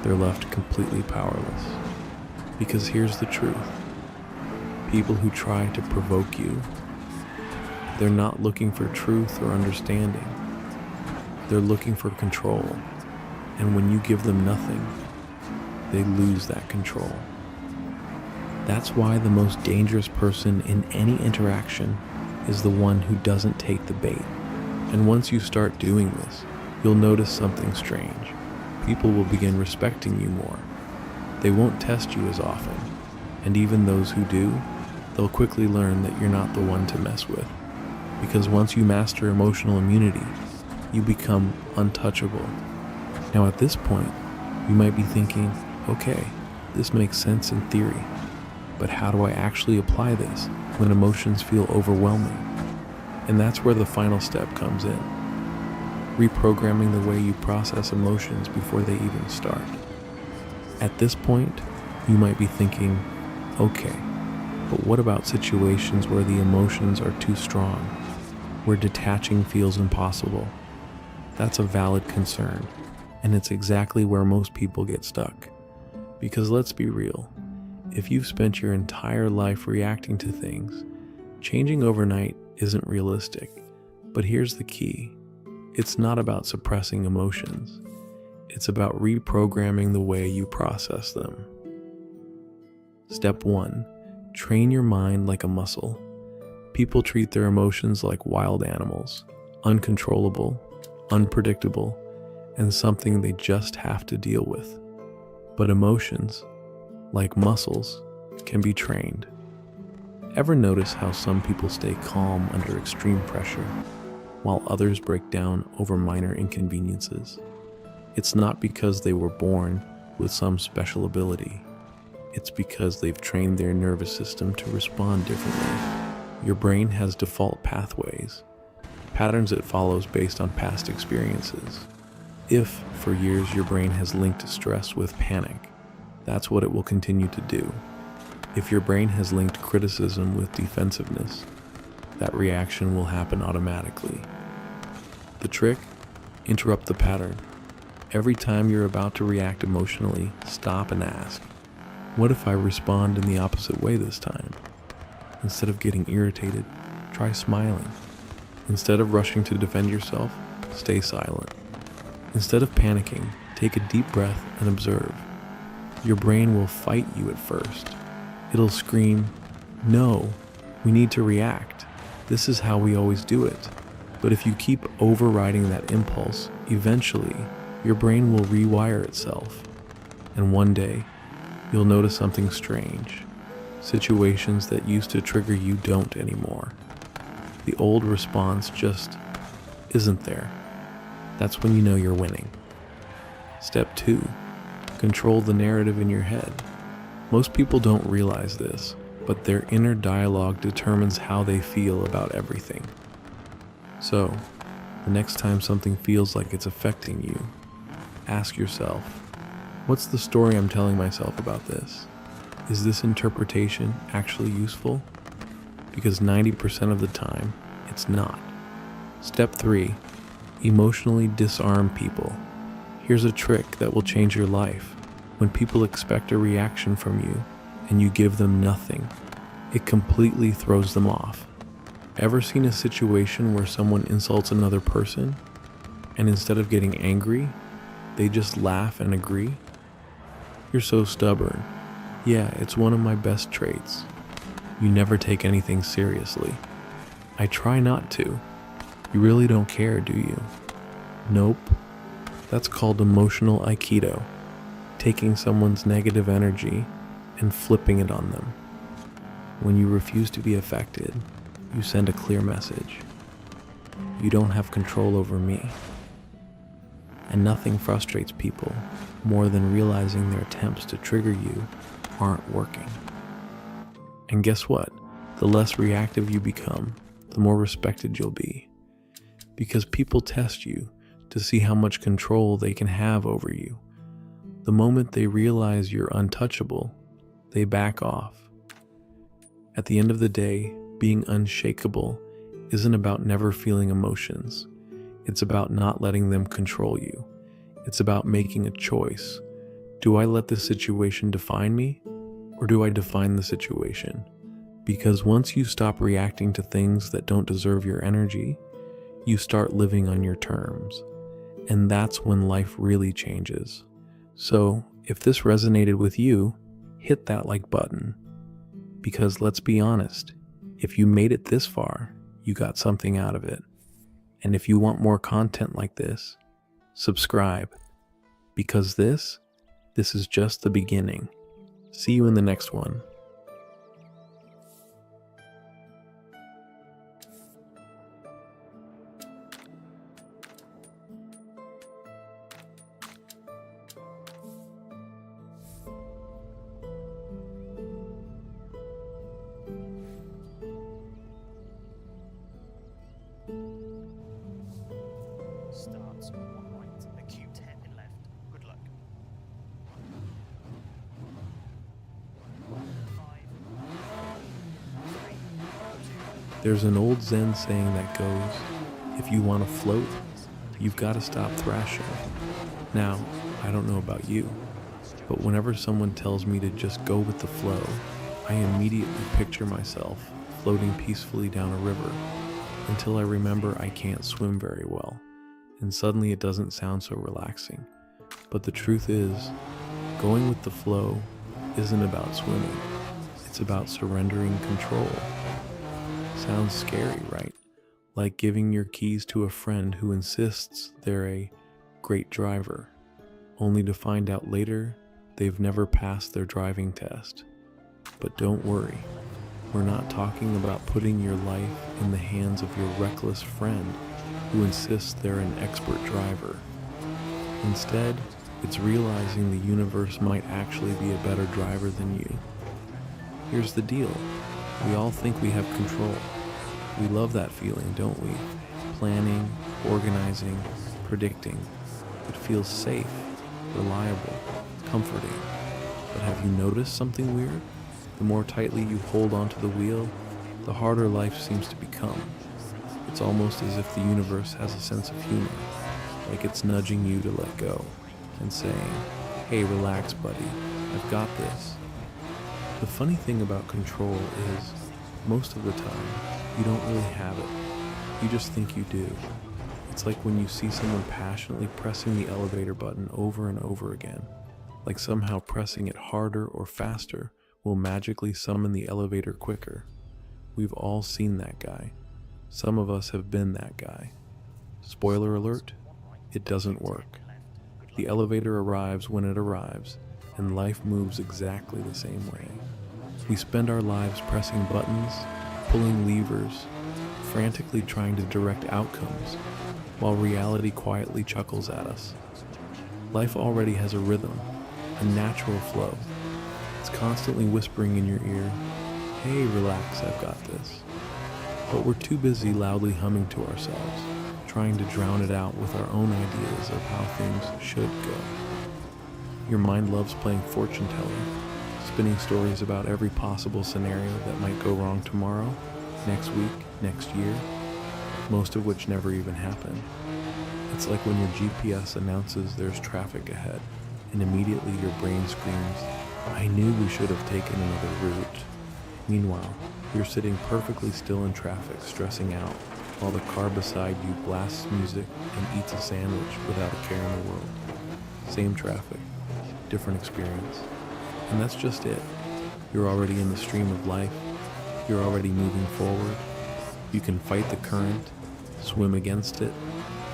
They're left completely powerless. Because here's the truth. People who try to provoke you, they're not looking for truth or understanding. They're looking for control. And when you give them nothing, they lose that control. That's why the most dangerous person in any interaction is the one who doesn't take the bait. And once you start doing this, you'll notice something strange. People will begin respecting you more. They won't test you as often. And even those who do, they'll quickly learn that you're not the one to mess with. Because once you master emotional immunity, you become untouchable. Now at this point, you might be thinking, okay, this makes sense in theory, but how do I actually apply this when emotions feel overwhelming? And that's where the final step comes in. Reprogramming the way you process emotions before they even start. At this point, you might be thinking, okay, but what about situations where the emotions are too strong, where detaching feels impossible? That's a valid concern, and it's exactly where most people get stuck. Because let's be real, if you've spent your entire life reacting to things, changing overnight isn't realistic. But here's the key. It's not about suppressing emotions. It's about reprogramming the way you process them. Step 1. Train your mind like a muscle. People treat their emotions like wild animals, uncontrollable, unpredictable, and something they just have to deal with. But emotions, like muscles, can be trained. Ever notice how some people stay calm under extreme pressure, while others break down over minor inconveniences? It's not because they were born with some special ability. It's because they've trained their nervous system to respond differently. Your brain has default pathways, patterns it follows based on past experiences. If, for years, your brain has linked stress with panic, that's what it will continue to do. If your brain has linked criticism with defensiveness, that reaction will happen automatically. The trick? Interrupt the pattern. Every time you're about to react emotionally, stop and ask, what if I respond in the opposite way this time? Instead of getting irritated, try smiling. Instead of rushing to defend yourself, stay silent. Instead of panicking, take a deep breath and observe. Your brain will fight you at first. It'll scream, no, we need to react. This is how we always do it. But if you keep overriding that impulse, eventually, your brain will rewire itself. And one day, you'll notice something strange. Situations that used to trigger you don't anymore. The old response just isn't there. That's when you know you're winning. Step 2. Control the narrative in your head. Most people don't realize this, but their inner dialogue determines how they feel about everything. So, the next time something feels like it's affecting you, ask yourself, what's the story I'm telling myself about this? Is this interpretation actually useful? Because 90% of the time, it's not. Step 3. Emotionally disarm people. Here's a trick that will change your life. When people expect a reaction from you and you give them nothing, it completely throws them off. Ever seen a situation where someone insults another person and instead of getting angry, they just laugh and agree? You're so stubborn. Yeah, it's one of my best traits. You never take anything seriously. I try not to. You really don't care, do you? Nope. That's called emotional aikido. Taking someone's negative energy and flipping it on them. When you refuse to be affected, you send a clear message. You don't have control over me. And nothing frustrates people more than realizing their attempts to trigger you aren't working. And guess what? The less reactive you become, the more respected you'll be. Because people test you to see how much control they can have over you. The moment they realize you're untouchable, they back off. At the end of the day, being unshakable isn't about never feeling emotions. It's about not letting them control you. It's about making a choice. Do I let this situation define me, or do I define the situation? Because once you stop reacting to things that don't deserve your energy, you start living on your terms. And that's when life really changes. So, if this resonated with you, hit that like button. Because let's be honest, if you made it this far, you got something out of it. And if you want more content like this, subscribe. Because this is just the beginning. See you in the next one. Starts on right, acute 10 in left. Good luck. 5, 3, 2. There's an old Zen saying that goes, if you want to float, you've got to stop thrashing. Now, I don't know about you, but whenever someone tells me to just go with the flow, I immediately picture myself floating peacefully down a river until I remember I can't swim very well, and suddenly it doesn't sound so relaxing. But the truth is, going with the flow isn't about swimming, it's about surrendering control. Sounds scary, right? Like giving your keys to a friend who insists they're a great driver, only to find out later they've never passed their driving test. But don't worry, we're not talking about putting your life in the hands of your reckless friend who insists they're an expert driver. Instead, it's realizing the universe might actually be a better driver than you. Here's the deal, we all think we have control. We love that feeling, don't we? Planning, organizing, predicting. It feels safe, reliable, comforting. But have you noticed something weird? The more tightly you hold onto the wheel, the harder life seems to become. It's almost as if the universe has a sense of humor, like it's nudging you to let go and saying, hey, relax, buddy, I've got this. The funny thing about control is, most of the time, you don't really have it. You just think you do. It's like when you see someone passionately pressing the elevator button over and over again, like somehow pressing it harder or faster will magically summon the elevator quicker. We've all seen that guy. Some of us have been that guy. Spoiler alert, it doesn't work. The elevator arrives when it arrives, and life moves exactly the same way. We spend our lives pressing buttons, pulling levers, frantically trying to direct outcomes, while reality quietly chuckles at us. Life already has a rhythm, a natural flow. It's constantly whispering in your ear, hey, relax, I've got this. But we're too busy loudly humming to ourselves, trying to drown it out with our own ideas of how things should go. Your mind loves playing fortune teller, spinning stories about every possible scenario that might go wrong tomorrow, next week, next year, most of which never even happen. It's like when your GPS announces there's traffic ahead, and immediately your brain screams, I knew we should have taken another route. Meanwhile, you're sitting perfectly still in traffic, stressing out, while the car beside you blasts music and eats a sandwich without a care in the world. Same traffic, different experience. And that's just it. You're already in the stream of life. You're already moving forward. You can fight the current, swim against it,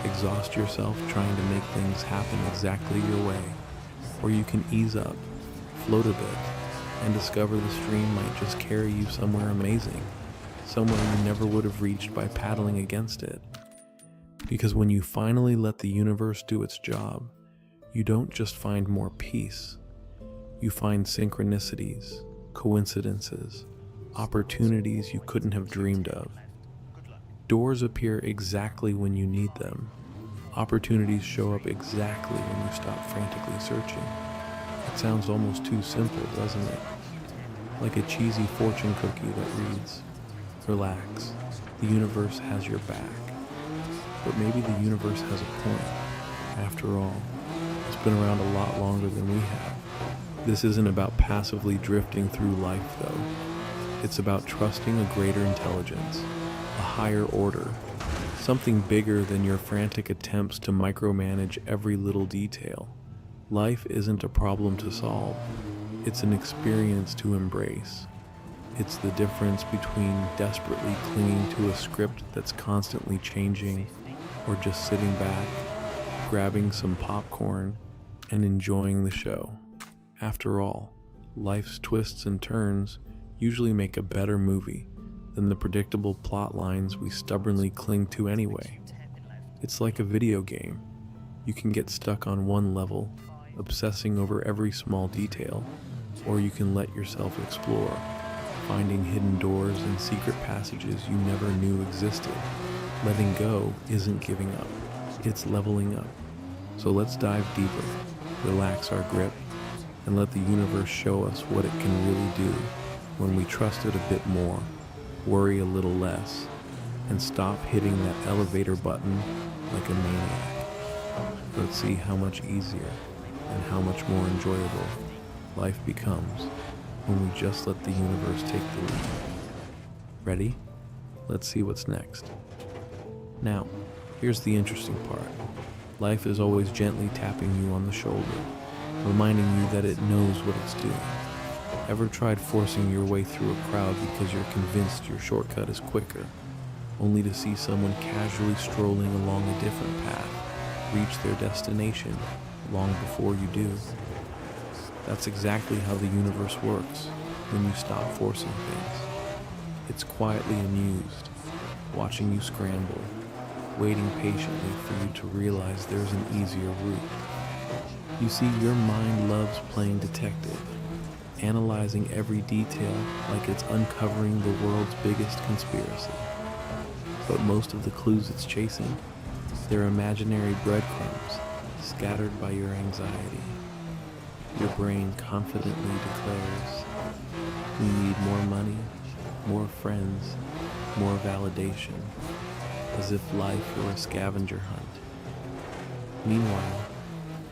exhaust yourself trying to make things happen exactly your way, or you can ease up, float a bit, and discover the stream might just carry you somewhere amazing, somewhere you never would have reached by paddling against it. Because when you finally let the universe do its job, you don't just find more peace, you find synchronicities, coincidences, opportunities you couldn't have dreamed of. Doors appear exactly when you need them. Opportunities show up exactly when you stop frantically searching. It sounds almost too simple, doesn't it? Like a cheesy fortune cookie that reads, "Relax, the universe has your back." But maybe the universe has a point. After all, it's been around a lot longer than we have. This isn't about passively drifting through life, though. It's about trusting a greater intelligence, a higher order, something bigger than your frantic attempts to micromanage every little detail. Life isn't a problem to solve. It's an experience to embrace. It's the difference between desperately clinging to a script that's constantly changing, or just sitting back, grabbing some popcorn, and enjoying the show. After all, life's twists and turns usually make a better movie than the predictable plot lines we stubbornly cling to anyway. It's like a video game. You can get stuck on one level, obsessing over every small detail, or you can let yourself explore, finding hidden doors and secret passages you never knew existed. Letting go isn't giving up, it's leveling up. So let's dive deeper, relax our grip, and let the universe show us what it can really do when we trust it a bit more, worry a little less, and stop hitting that elevator button like a maniac. Let's see how much easier and how much more enjoyable life becomes when we just let the universe take the lead. Ready? Let's see what's next. Now, here's the interesting part. Life is always gently tapping you on the shoulder, reminding you that it knows what it's doing. Ever tried forcing your way through a crowd because you're convinced your shortcut is quicker, only to see someone casually strolling along a different path reach their destination long before you do? That's exactly how the universe works when you stop forcing things. It's quietly amused, watching you scramble, waiting patiently for you to realize there's an easier route. You see, your mind loves playing detective, analyzing every detail like it's uncovering the world's biggest conspiracy. But most of the clues it's chasing, they're imaginary breadcrumbs scattered by your anxiety. Your brain confidently declares, "We need more money, more friends, more validation," as if life were a scavenger hunt. Meanwhile,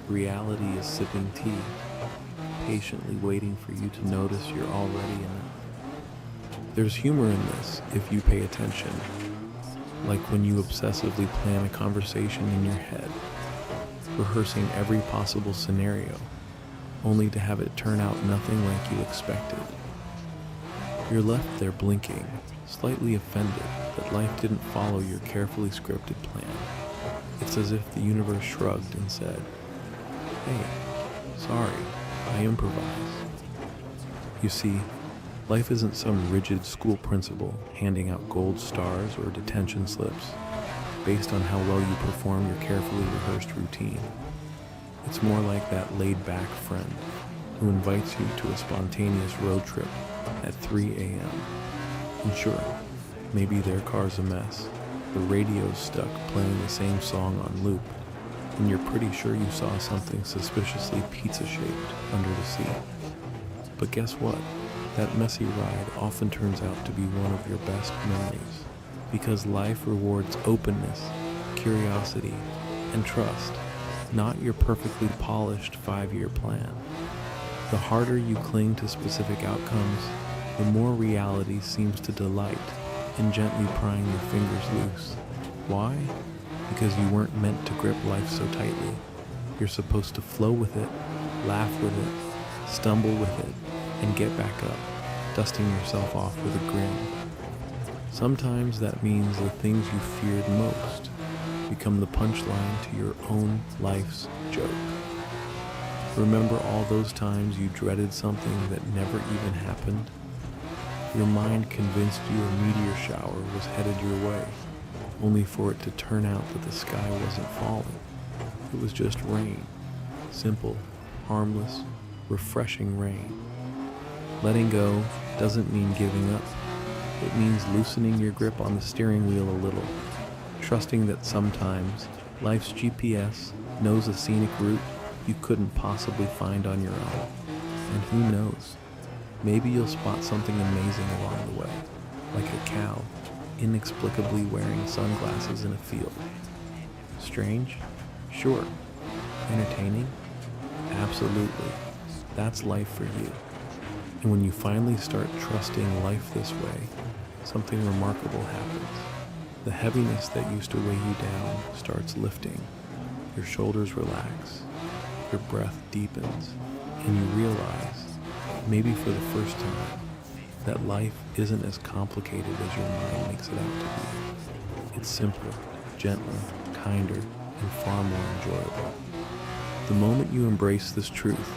reality is sipping tea, patiently waiting for you to notice you're already enough. There's humor in this if you pay attention, like when you obsessively plan a conversation in your head, rehearsing every possible scenario, only to have it turn out nothing like you expected. You're left there blinking, slightly offended that life didn't follow your carefully scripted plan. It's as if the universe shrugged and said, "Hey, sorry, I improvised." You see, life isn't some rigid school principal handing out gold stars or detention slips based on how well you perform your carefully rehearsed routine. It's more like that laid-back friend who invites you to a spontaneous road trip at 3 a.m. And sure, maybe their car's a mess, the radio's stuck playing the same song on loop, and you're pretty sure you saw something suspiciously pizza-shaped under the seat. But guess what? That messy ride often turns out to be one of your best memories, because life rewards openness, curiosity, and trust, not your perfectly polished 5-year plan. The harder you cling to specific outcomes, the more reality seems to delight in gently prying your fingers loose. Why? Because you weren't meant to grip life so tightly. You're supposed to flow with it, laugh with it, stumble with it, and get back up, dusting yourself off with a grin. Sometimes that means the things you feared most become the punchline to your own life's joke. Remember all those times you dreaded something that never even happened? Your mind convinced you a meteor shower was headed your way, only for it to turn out that the sky wasn't falling. It was just rain. Simple, harmless, refreshing rain. Letting go doesn't mean giving up. It means loosening your grip on the steering wheel a little, trusting that sometimes life's GPS knows a scenic route you couldn't possibly find on your own. And who knows, maybe you'll spot something amazing along the way, like a cow inexplicably wearing sunglasses in a field. Strange? Sure. Entertaining? Absolutely. That's life for you. And when you finally start trusting life this way, something remarkable happens. The heaviness that used to weigh you down starts lifting. Your shoulders relax. Your breath deepens. And you realize, maybe for the first time, that life isn't as complicated as your mind makes it out to be. It's simpler, gentler, kinder, and far more enjoyable. The moment you embrace this truth,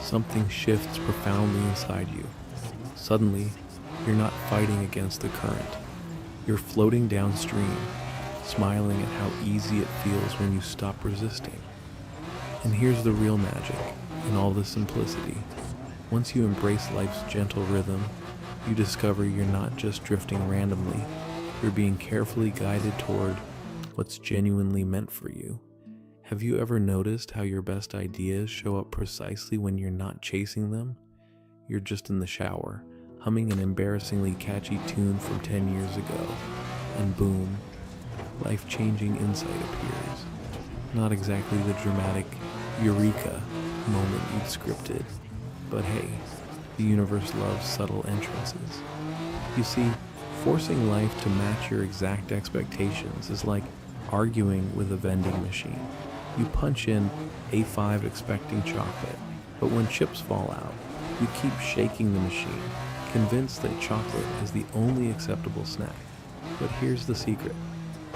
something shifts profoundly inside you. Suddenly, you're not fighting against the current. You're floating downstream, smiling at how easy it feels when you stop resisting. And here's the real magic in all this simplicity. Once you embrace life's gentle rhythm, you discover you're not just drifting randomly, you're being carefully guided toward what's genuinely meant for you. Have you ever noticed how your best ideas show up precisely when you're not chasing them? You're just in the shower, humming an embarrassingly catchy tune from 10 years ago, and boom, life-changing insight appears. Not exactly the dramatic eureka moment you'd scripted, but hey, the universe loves subtle entrances. You see, forcing life to match your exact expectations is like arguing with a vending machine. You punch in A5 expecting chocolate, but when chips fall out, you keep shaking the machine, convinced that chocolate is the only acceptable snack. But here's the secret.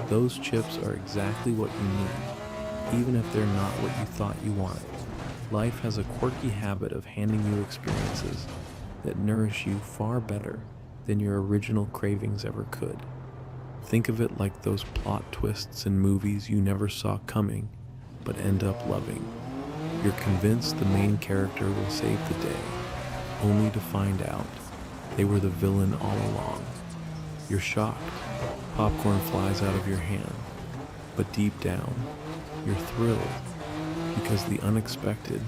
Those chips are exactly what you need, even if they're not what you thought you wanted. Life has a quirky habit of handing you experiences that nourish you far better than your original cravings ever could. Think of it like those plot twists in movies you never saw coming, but end up loving. You're convinced the main character will save the day, only to find out they were the villain all along. You're shocked. Popcorn flies out of your hand. But deep down, you're thrilled, because the unexpected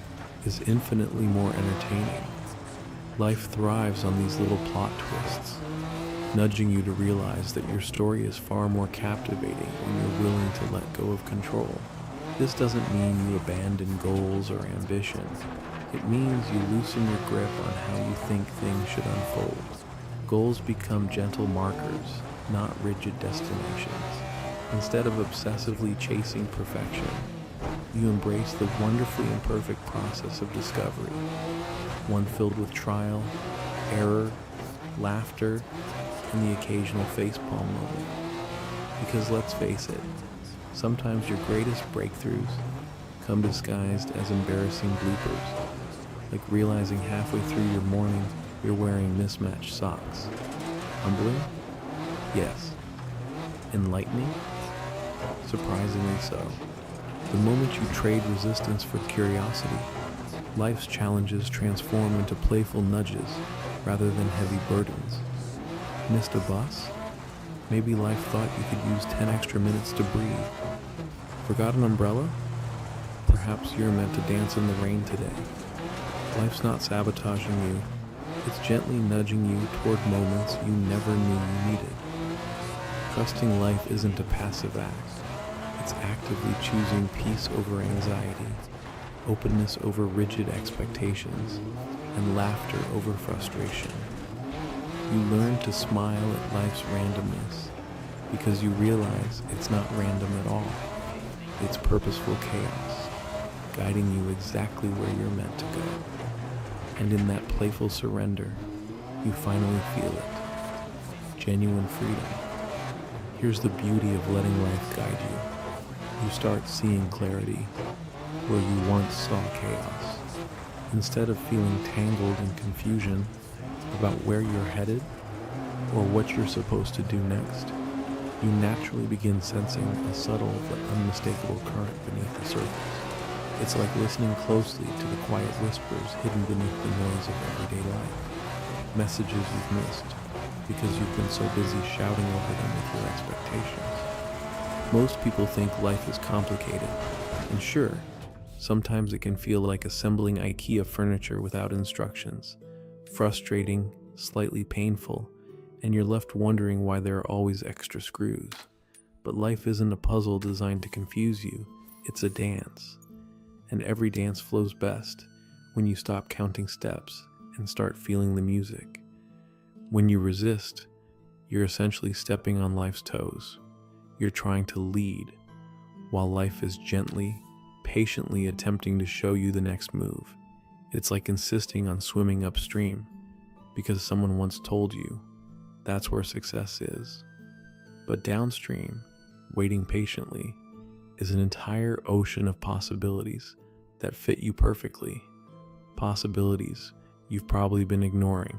is infinitely more entertaining. Life thrives on these little plot twists, nudging you to realize that your story is far more captivating when you're willing to let go of control. This doesn't mean you abandon goals or ambition. It means you loosen your grip on how you think things should unfold. Goals become gentle markers, not rigid destinations. Instead of obsessively chasing perfection, you embrace the wonderfully imperfect process of discovery, one filled with trial, error, laughter, and the occasional facepalm moment. Because let's face it, sometimes your greatest breakthroughs come disguised as embarrassing bloopers, like realizing halfway through your morning you're wearing mismatched socks. Humbling? Yes. Enlightening? Surprisingly so. The moment you trade resistance for curiosity, life's challenges transform into playful nudges rather than heavy burdens. Missed a bus? Maybe life thought you could use 10 extra minutes to breathe. Forgot an umbrella? Perhaps you're meant to dance in the rain today. Life's not sabotaging you. It's gently nudging you toward moments you never knew you needed. Trusting life isn't a passive act. It's actively choosing peace over anxiety, openness over rigid expectations, and laughter over frustration. You learn to smile at life's randomness because you realize it's not random at all. It's purposeful chaos, guiding you exactly where you're meant to go. And in that playful surrender, you finally feel it. genuine freedom. Here's the beauty of letting life guide you. You start seeing clarity where you once saw chaos. Instead of feeling tangled in confusion about where you're headed or what you're supposed to do next, you naturally begin sensing a subtle but unmistakable current beneath the surface. It's like listening closely to the quiet whispers hidden beneath the noise of everyday life. Messages you've missed because you've been so busy shouting over them with your expectations. Most people think life is complicated, and sure, sometimes it can feel like assembling IKEA furniture without instructions. Frustrating, slightly painful, and you're left wondering why there are always extra screws. But life isn't a puzzle designed to confuse you, it's a dance. And every dance flows best when you stop counting steps and start feeling the music. When you resist, you're essentially stepping on life's toes. You're trying to lead, while life is gently, patiently attempting to show you the next move. It's like insisting on swimming upstream because someone once told you that's where success is. But downstream, waiting patiently, is an entire ocean of possibilities that fit you perfectly. Possibilities you've probably been ignoring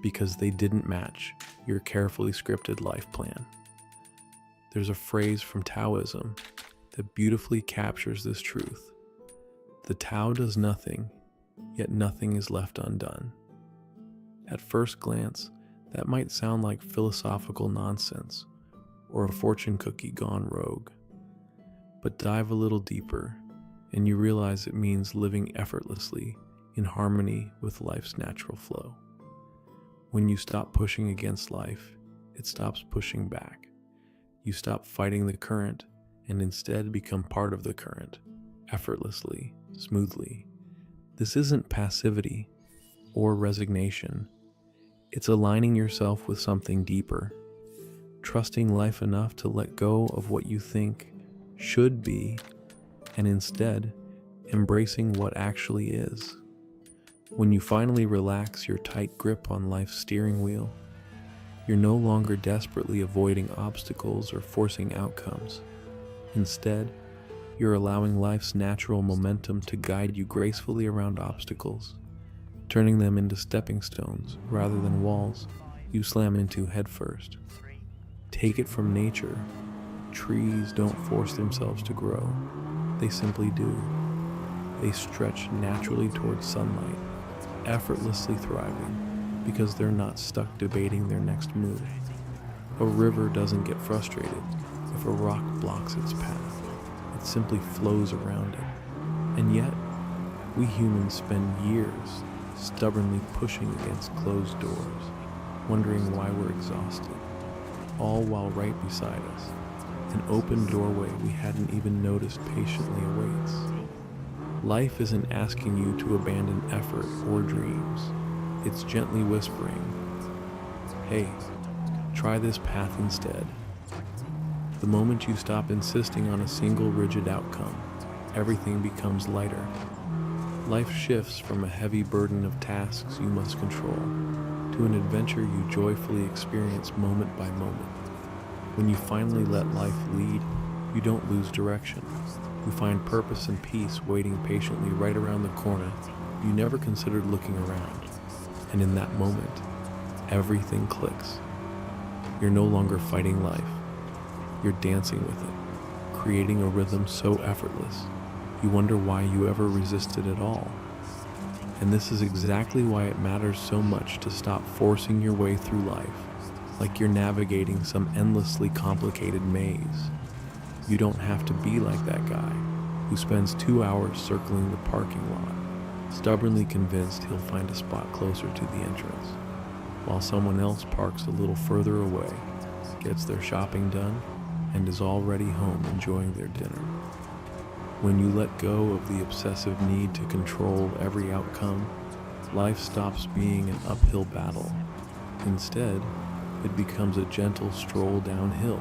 because they didn't match your carefully scripted life plan. There's a phrase from Taoism that beautifully captures this truth. The Tao does nothing, yet nothing is left undone. At first glance, that might sound like philosophical nonsense or a fortune cookie gone rogue. But dive a little deeper, and you realize it means living effortlessly in harmony with life's natural flow. When you stop pushing against life, it stops pushing back. You stop fighting the current and instead become part of the current, effortlessly, smoothly. This isn't passivity or resignation. It's aligning yourself with something deeper, trusting life enough to let go of what you think should be, and instead embracing what actually is. When you finally relax your tight grip on life's steering wheel, you're no longer desperately avoiding obstacles or forcing outcomes. Instead, you're allowing life's natural momentum to guide you gracefully around obstacles, turning them into stepping stones rather than walls you slam into headfirst. Take it from nature. Trees don't force themselves to grow. They simply do. They stretch naturally towards sunlight, effortlessly thriving because they're not stuck debating their next move. A river doesn't get frustrated if a rock blocks its path. It simply flows around it. And yet, we humans spend years stubbornly pushing against closed doors, wondering why we're exhausted, all while right beside us, an open doorway we hadn't even noticed patiently awaits. Life isn't asking you to abandon effort or dreams. It's gently whispering, hey, try this path instead. The moment you stop insisting on a single rigid outcome, everything becomes lighter. Life shifts from a heavy burden of tasks you must control to an adventure you joyfully experience moment by moment. When you finally let life lead, you don't lose direction. You find purpose and peace waiting patiently right around the corner you never considered looking around. And in that moment, everything clicks. You're no longer fighting life. You're dancing with it, creating a rhythm so effortless, you wonder why you ever resisted at all. And this is exactly why it matters so much to stop forcing your way through life, like you're navigating some endlessly complicated maze. You don't have to be like that guy who spends 2 hours circling the parking lot, stubbornly convinced he'll find a spot closer to the entrance, while someone else parks a little further away, gets their shopping done, and is already home enjoying their dinner. When you let go of the obsessive need to control every outcome, life stops being an uphill battle. Instead, it becomes a gentle stroll downhill,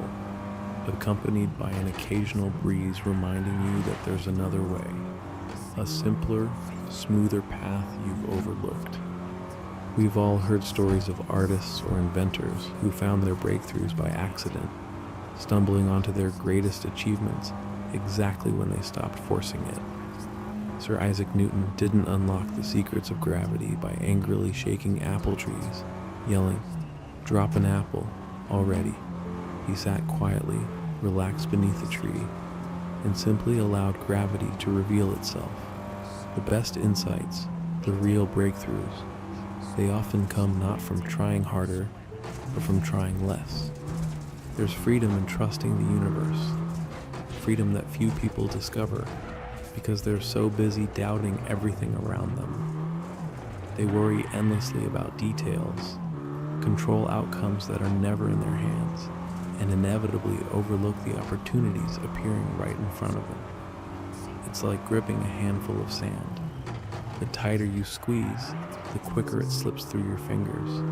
accompanied by an occasional breeze reminding you that there's another way, a simpler, smoother path you've overlooked. We've all heard stories of artists or inventors who found their breakthroughs by accident, stumbling onto their greatest achievements exactly when they stopped forcing it. Sir Isaac Newton didn't unlock the secrets of gravity by angrily shaking apple trees, yelling, "Drop an apple, already." He sat quietly, relaxed beneath a tree, and simply allowed gravity to reveal itself. The best insights, the real breakthroughs, they often come not from trying harder, but from trying less. There's freedom in trusting the universe, freedom that few people discover because they're so busy doubting everything around them. They worry endlessly about details, control outcomes that are never in their hands, and inevitably overlook the opportunities appearing right in front of them. It's like gripping a handful of sand. The tighter you squeeze, the quicker it slips through your fingers.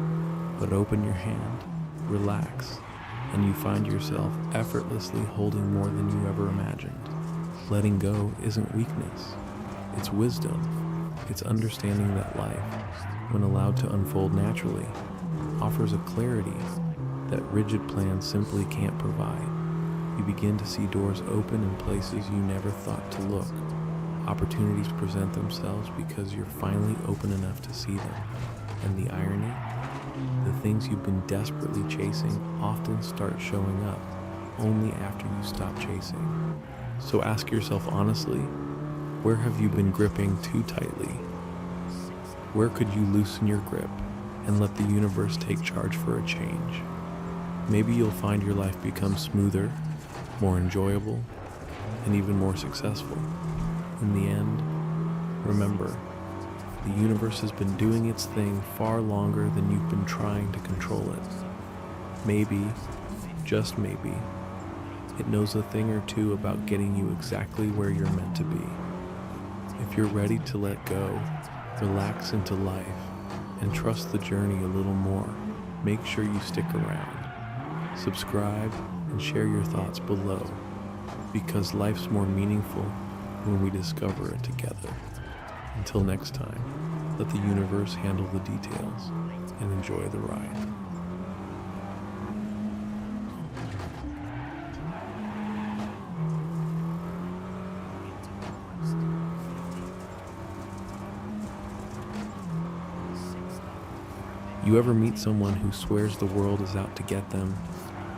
But open your hand, relax, and you find yourself effortlessly holding more than you ever imagined. Letting go isn't weakness, it's wisdom. It's understanding that life, when allowed to unfold naturally, offers a clarity that rigid plans simply can't provide. You begin to see doors open in places you never thought to look. Opportunities present themselves because you're finally open enough to see them. And the irony? The things you've been desperately chasing often start showing up only after you stop chasing. So ask yourself honestly, where have you been gripping too tightly? Where could you loosen your grip and let the universe take charge for a change? Maybe you'll find your life become smoother, more enjoyable, and even more successful. In the end, remember, the universe has been doing its thing far longer than you've been trying to control it. Maybe, just maybe, it knows a thing or two about getting you exactly where you're meant to be. If you're ready to let go, relax into life, and trust the journey a little more, make sure you stick around. Subscribe and share your thoughts below, because life's more meaningful when we discover it together. Until next time, let the universe handle the details and enjoy the ride. You ever meet someone who swears the world is out to get them?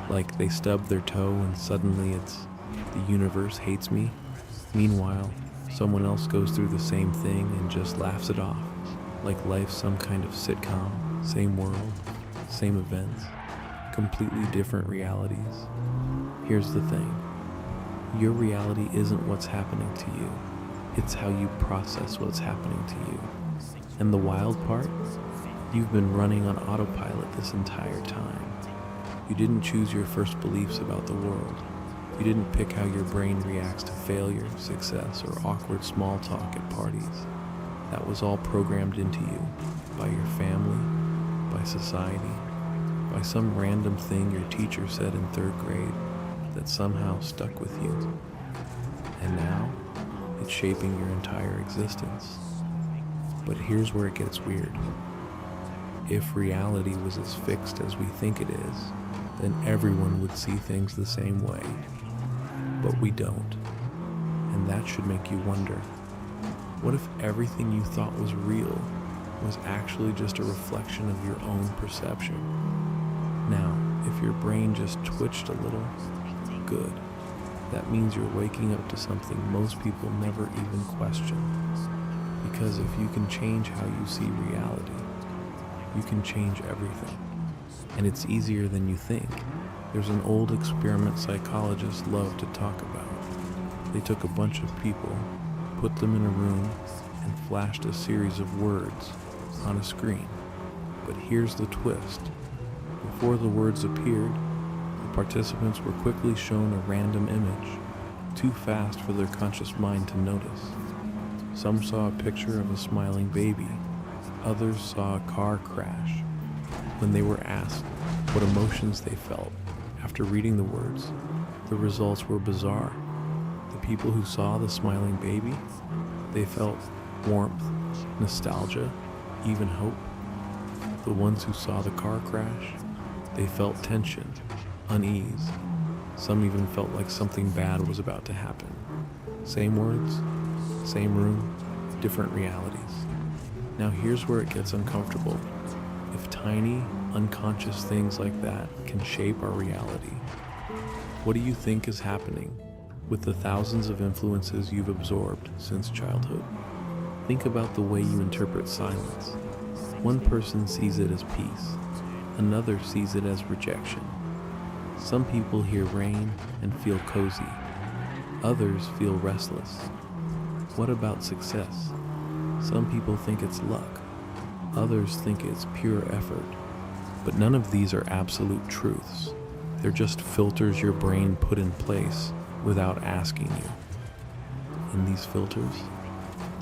Like they stub their toe and suddenly it's, the universe hates me? Meanwhile, someone else goes through the same thing and just laughs it off. Like life's some kind of sitcom, same world, same events, completely different realities. Here's the thing. Your reality isn't what's happening to you. It's how you process what's happening to you. And the wild part? You've been running on autopilot this entire time. You didn't choose your first beliefs about the world. You didn't pick how your brain reacts to failure, success, or awkward small talk at parties. That was all programmed into you by your family, by society, by some random thing your teacher said in 3rd grade that somehow stuck with you. And now, it's shaping your entire existence. But here's where it gets weird. If reality was as fixed as we think it is, then everyone would see things the same way. But we don't. And that should make you wonder, what if everything you thought was real was actually just a reflection of your own perception? Now, if your brain just twitched a little, good. That means you're waking up to something most people never even question. Because if you can change how you see reality, you can change everything. And it's easier than you think. There's an old experiment psychologists love to talk about. They took a bunch of people, put them in a room, and flashed a series of words on a screen. But here's the twist. Before the words appeared, the participants were quickly shown a random image, too fast for their conscious mind to notice. Some saw a picture of a smiling baby. Others saw a car crash. When they were asked what emotions they felt after reading the words, the results were bizarre. The people who saw the smiling baby, they felt warmth, nostalgia, even hope. The ones who saw the car crash, they felt tension, unease. Some even felt like something bad was about to happen. Same words, same room, different realities. Now here's where it gets uncomfortable. If tiny, unconscious things like that can shape our reality, what do you think is happening with the thousands of influences you've absorbed since childhood? Think about the way you interpret silence. One person sees it as peace, another sees it as rejection. Some people hear rain and feel cozy, others feel restless. What about success? Some people think it's luck, others think it's pure effort. But none of these are absolute truths. They're just filters your brain put in place without asking you. And these filters,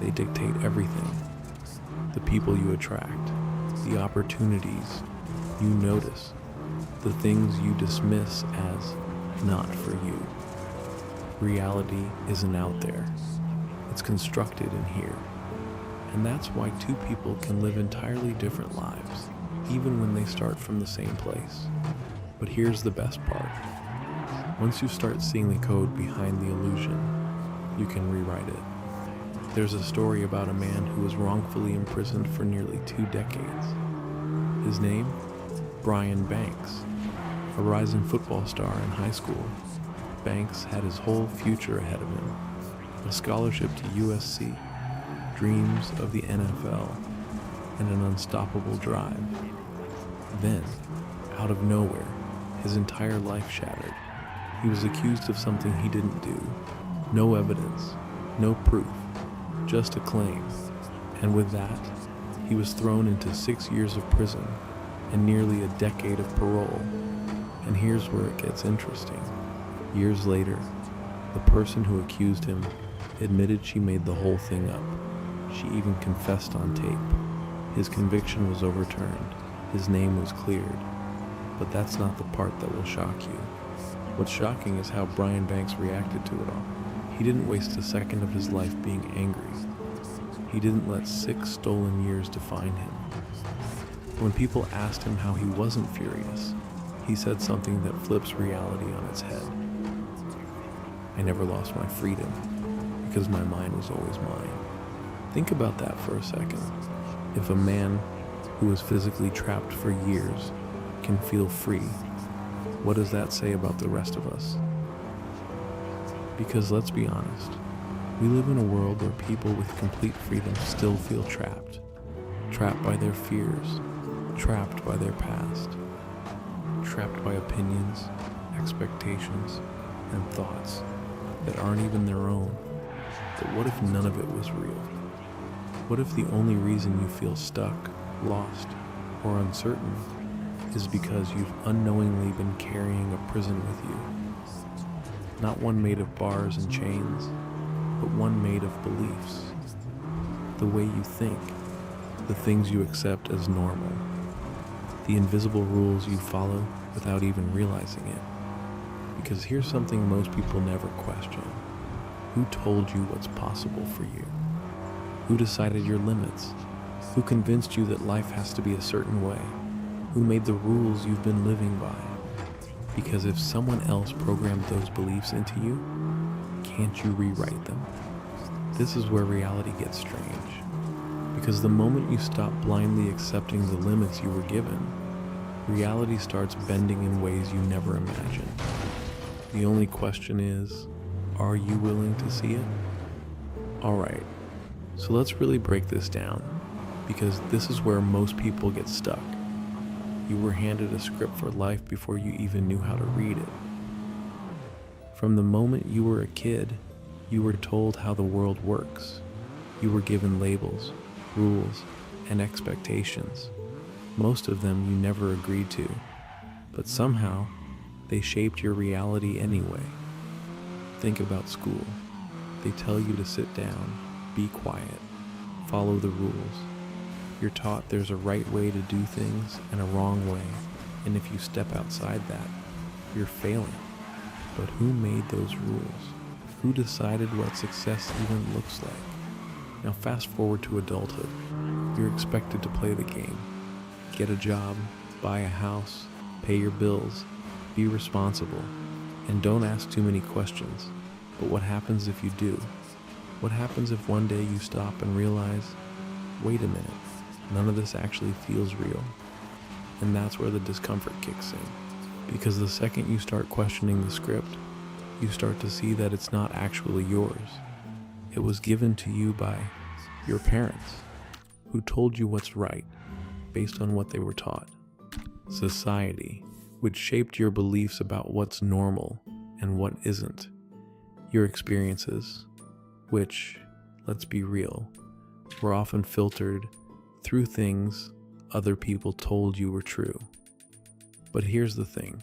they dictate everything. The people you attract, the opportunities you notice, the things you dismiss as not for you. Reality isn't out there. It's constructed in here. And that's why two people can live entirely different lives, even when they start from the same place. But here's the best part. Once you start seeing the code behind the illusion, you can rewrite it. There's a story about a man who was wrongfully imprisoned for nearly 2 decades. His name? Brian Banks. A rising football star in high school, Banks had his whole future ahead of him. A scholarship to USC, dreams of the NFL, and an unstoppable drive. Then, out of nowhere, his entire life shattered. He was accused of something he didn't do. No evidence, no proof, just a claim. And with that, he was thrown into 6 years of prison and nearly a decade of parole. And here's where it gets interesting. Years later, the person who accused him admitted she made the whole thing up. She even confessed on tape. His conviction was overturned. His name was cleared. But that's not the part that will shock you. What's shocking is how Brian Banks reacted to it all. He didn't waste a second of his life being angry. He didn't let 6 stolen years define him. When people asked him how he wasn't furious, he said something that flips reality on its head. I never lost my freedom because my mind was always mine. Think about that for a second. If a man who was physically trapped for years can feel free, what does that say about the rest of us? Because let's be honest, we live in a world where people with complete freedom still feel trapped. Trapped by their fears, trapped by their past, trapped by opinions, expectations, and thoughts that aren't even their own. But what if none of it was real? What if the only reason you feel stuck, lost, or uncertain is because you've unknowingly been carrying a prison with you? Not one made of bars and chains, but one made of beliefs. The way you think, the things you accept as normal, the invisible rules you follow without even realizing it. Because here's something most people never question. Who told you what's possible for you? Who decided your limits? Who convinced you that life has to be a certain way? Who made the rules you've been living by? Because if someone else programmed those beliefs into you, can't you rewrite them? This is where reality gets strange. Because the moment you stop blindly accepting the limits you were given, reality starts bending in ways you never imagined. The only question is, are you willing to see it? Alright, so let's really break this down, because this is where most people get stuck. You were handed a script for life before you even knew how to read it. From the moment you were a kid, you were told how the world works. You were given labels, rules, and expectations. Most of them you never agreed to, but somehow they shaped your reality anyway. Think about school. They tell you to sit down, be quiet, follow the rules. You're taught there's a right way to do things and a wrong way, and if you step outside that, you're failing. But who made those rules? Who decided what success even looks like? Now fast forward to adulthood. You're expected to play the game. get a job, buy a house, pay your bills, be responsible, and don't ask too many questions. But what happens if you do? What happens if one day you stop and realize, wait a minute, none of this actually feels real? And that's where the discomfort kicks in. Because the second you start questioning the script, you start to see that it's not actually yours. It was given to you by your parents, who told you what's right based on what they were taught. Society, which shaped your beliefs about what's normal and what isn't. Your experiences, which, let's be real, were often filtered through things other people told you were true. But here's the thing,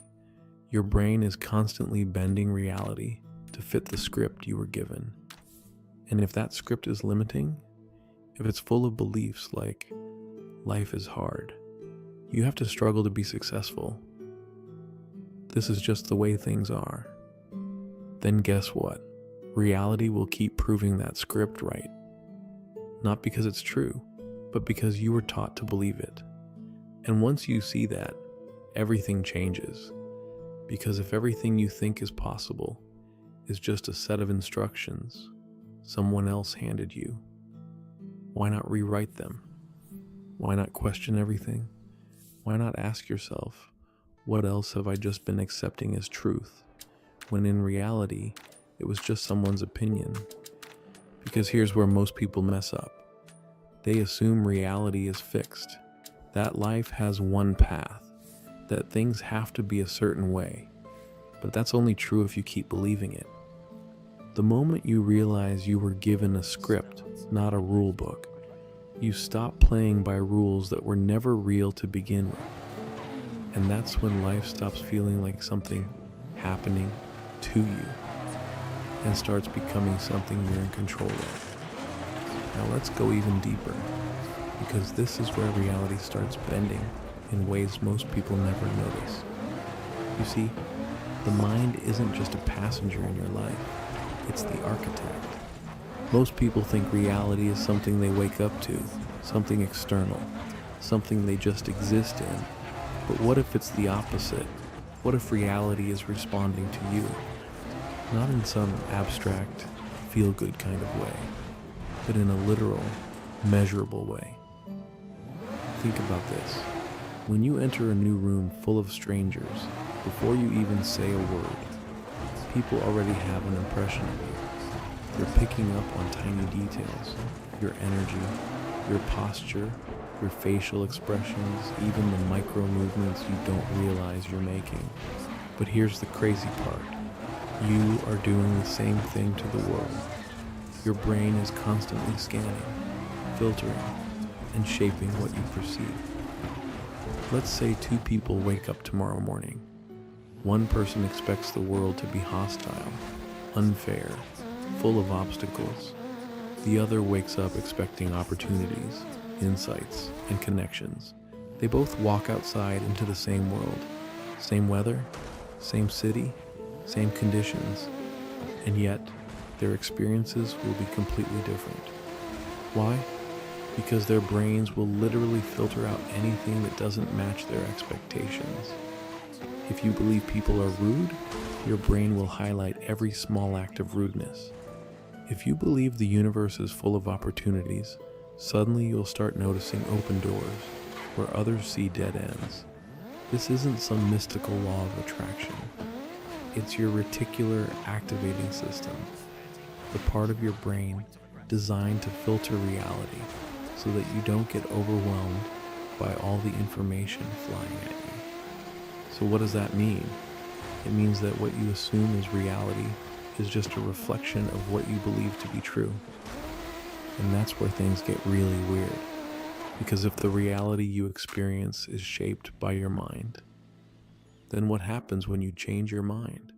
your brain is constantly bending reality to fit the script you were given. And if that script is limiting, if it's full of beliefs like life is hard, you have to struggle to be successful, this is just the way things are, then guess what? Reality will keep proving that script right. Not because it's true, but because you were taught to believe it. And once you see that, everything changes. Because if everything you think is possible is just a set of instructions someone else handed you, why not rewrite them? Why not question everything? Why not ask yourself, what else have I just been accepting as truth, when in reality, it was just someone's opinion? Because here's where most people mess up. They assume reality is fixed, that life has one path, that things have to be a certain way. But that's only true if you keep believing it. The moment you realize you were given a script, not a rule book, you stop playing by rules that were never real to begin with. And that's when life stops feeling like something happening to you and starts becoming something you're in control of. Now let's go even deeper, because this is where reality starts bending in ways most people never notice. You see, the mind isn't just a passenger in your life, it's the architect. Most people think reality is something they wake up to, something external, something they just exist in. But what if it's the opposite? What if reality is responding to you? Not in some abstract, feel-good kind of way, but in a literal, measurable way. Think about this. When you enter a new room full of strangers, before you even say a word, people already have an impression of you. They're picking up on tiny details, your energy, your posture, your facial expressions, even the micro movements you don't realize you're making. But here's the crazy part. You are doing the same thing to the world. Your brain is constantly scanning, filtering, and shaping what you perceive. Let's say two people wake up tomorrow morning. One person expects the world to be hostile, unfair, full of obstacles. The other wakes up expecting opportunities, insights, and connections. They both walk outside into the same world, same weather, same city, same conditions, and yet their experiences will be completely different. Why? Because their brains will literally filter out anything that doesn't match their expectations. If you believe people are rude, your brain will highlight every small act of rudeness. If you believe the universe is full of opportunities, suddenly you'll start noticing open doors where others see dead ends. This isn't some mystical law of attraction. It's your reticular activating system, the part of your brain designed to filter reality so that you don't get overwhelmed by all the information flying at you. So what does that mean? It means that what you assume is reality is just a reflection of what you believe to be true. And that's where things get really weird. Because if the reality you experience is shaped by your mind, then what happens when you change your mind?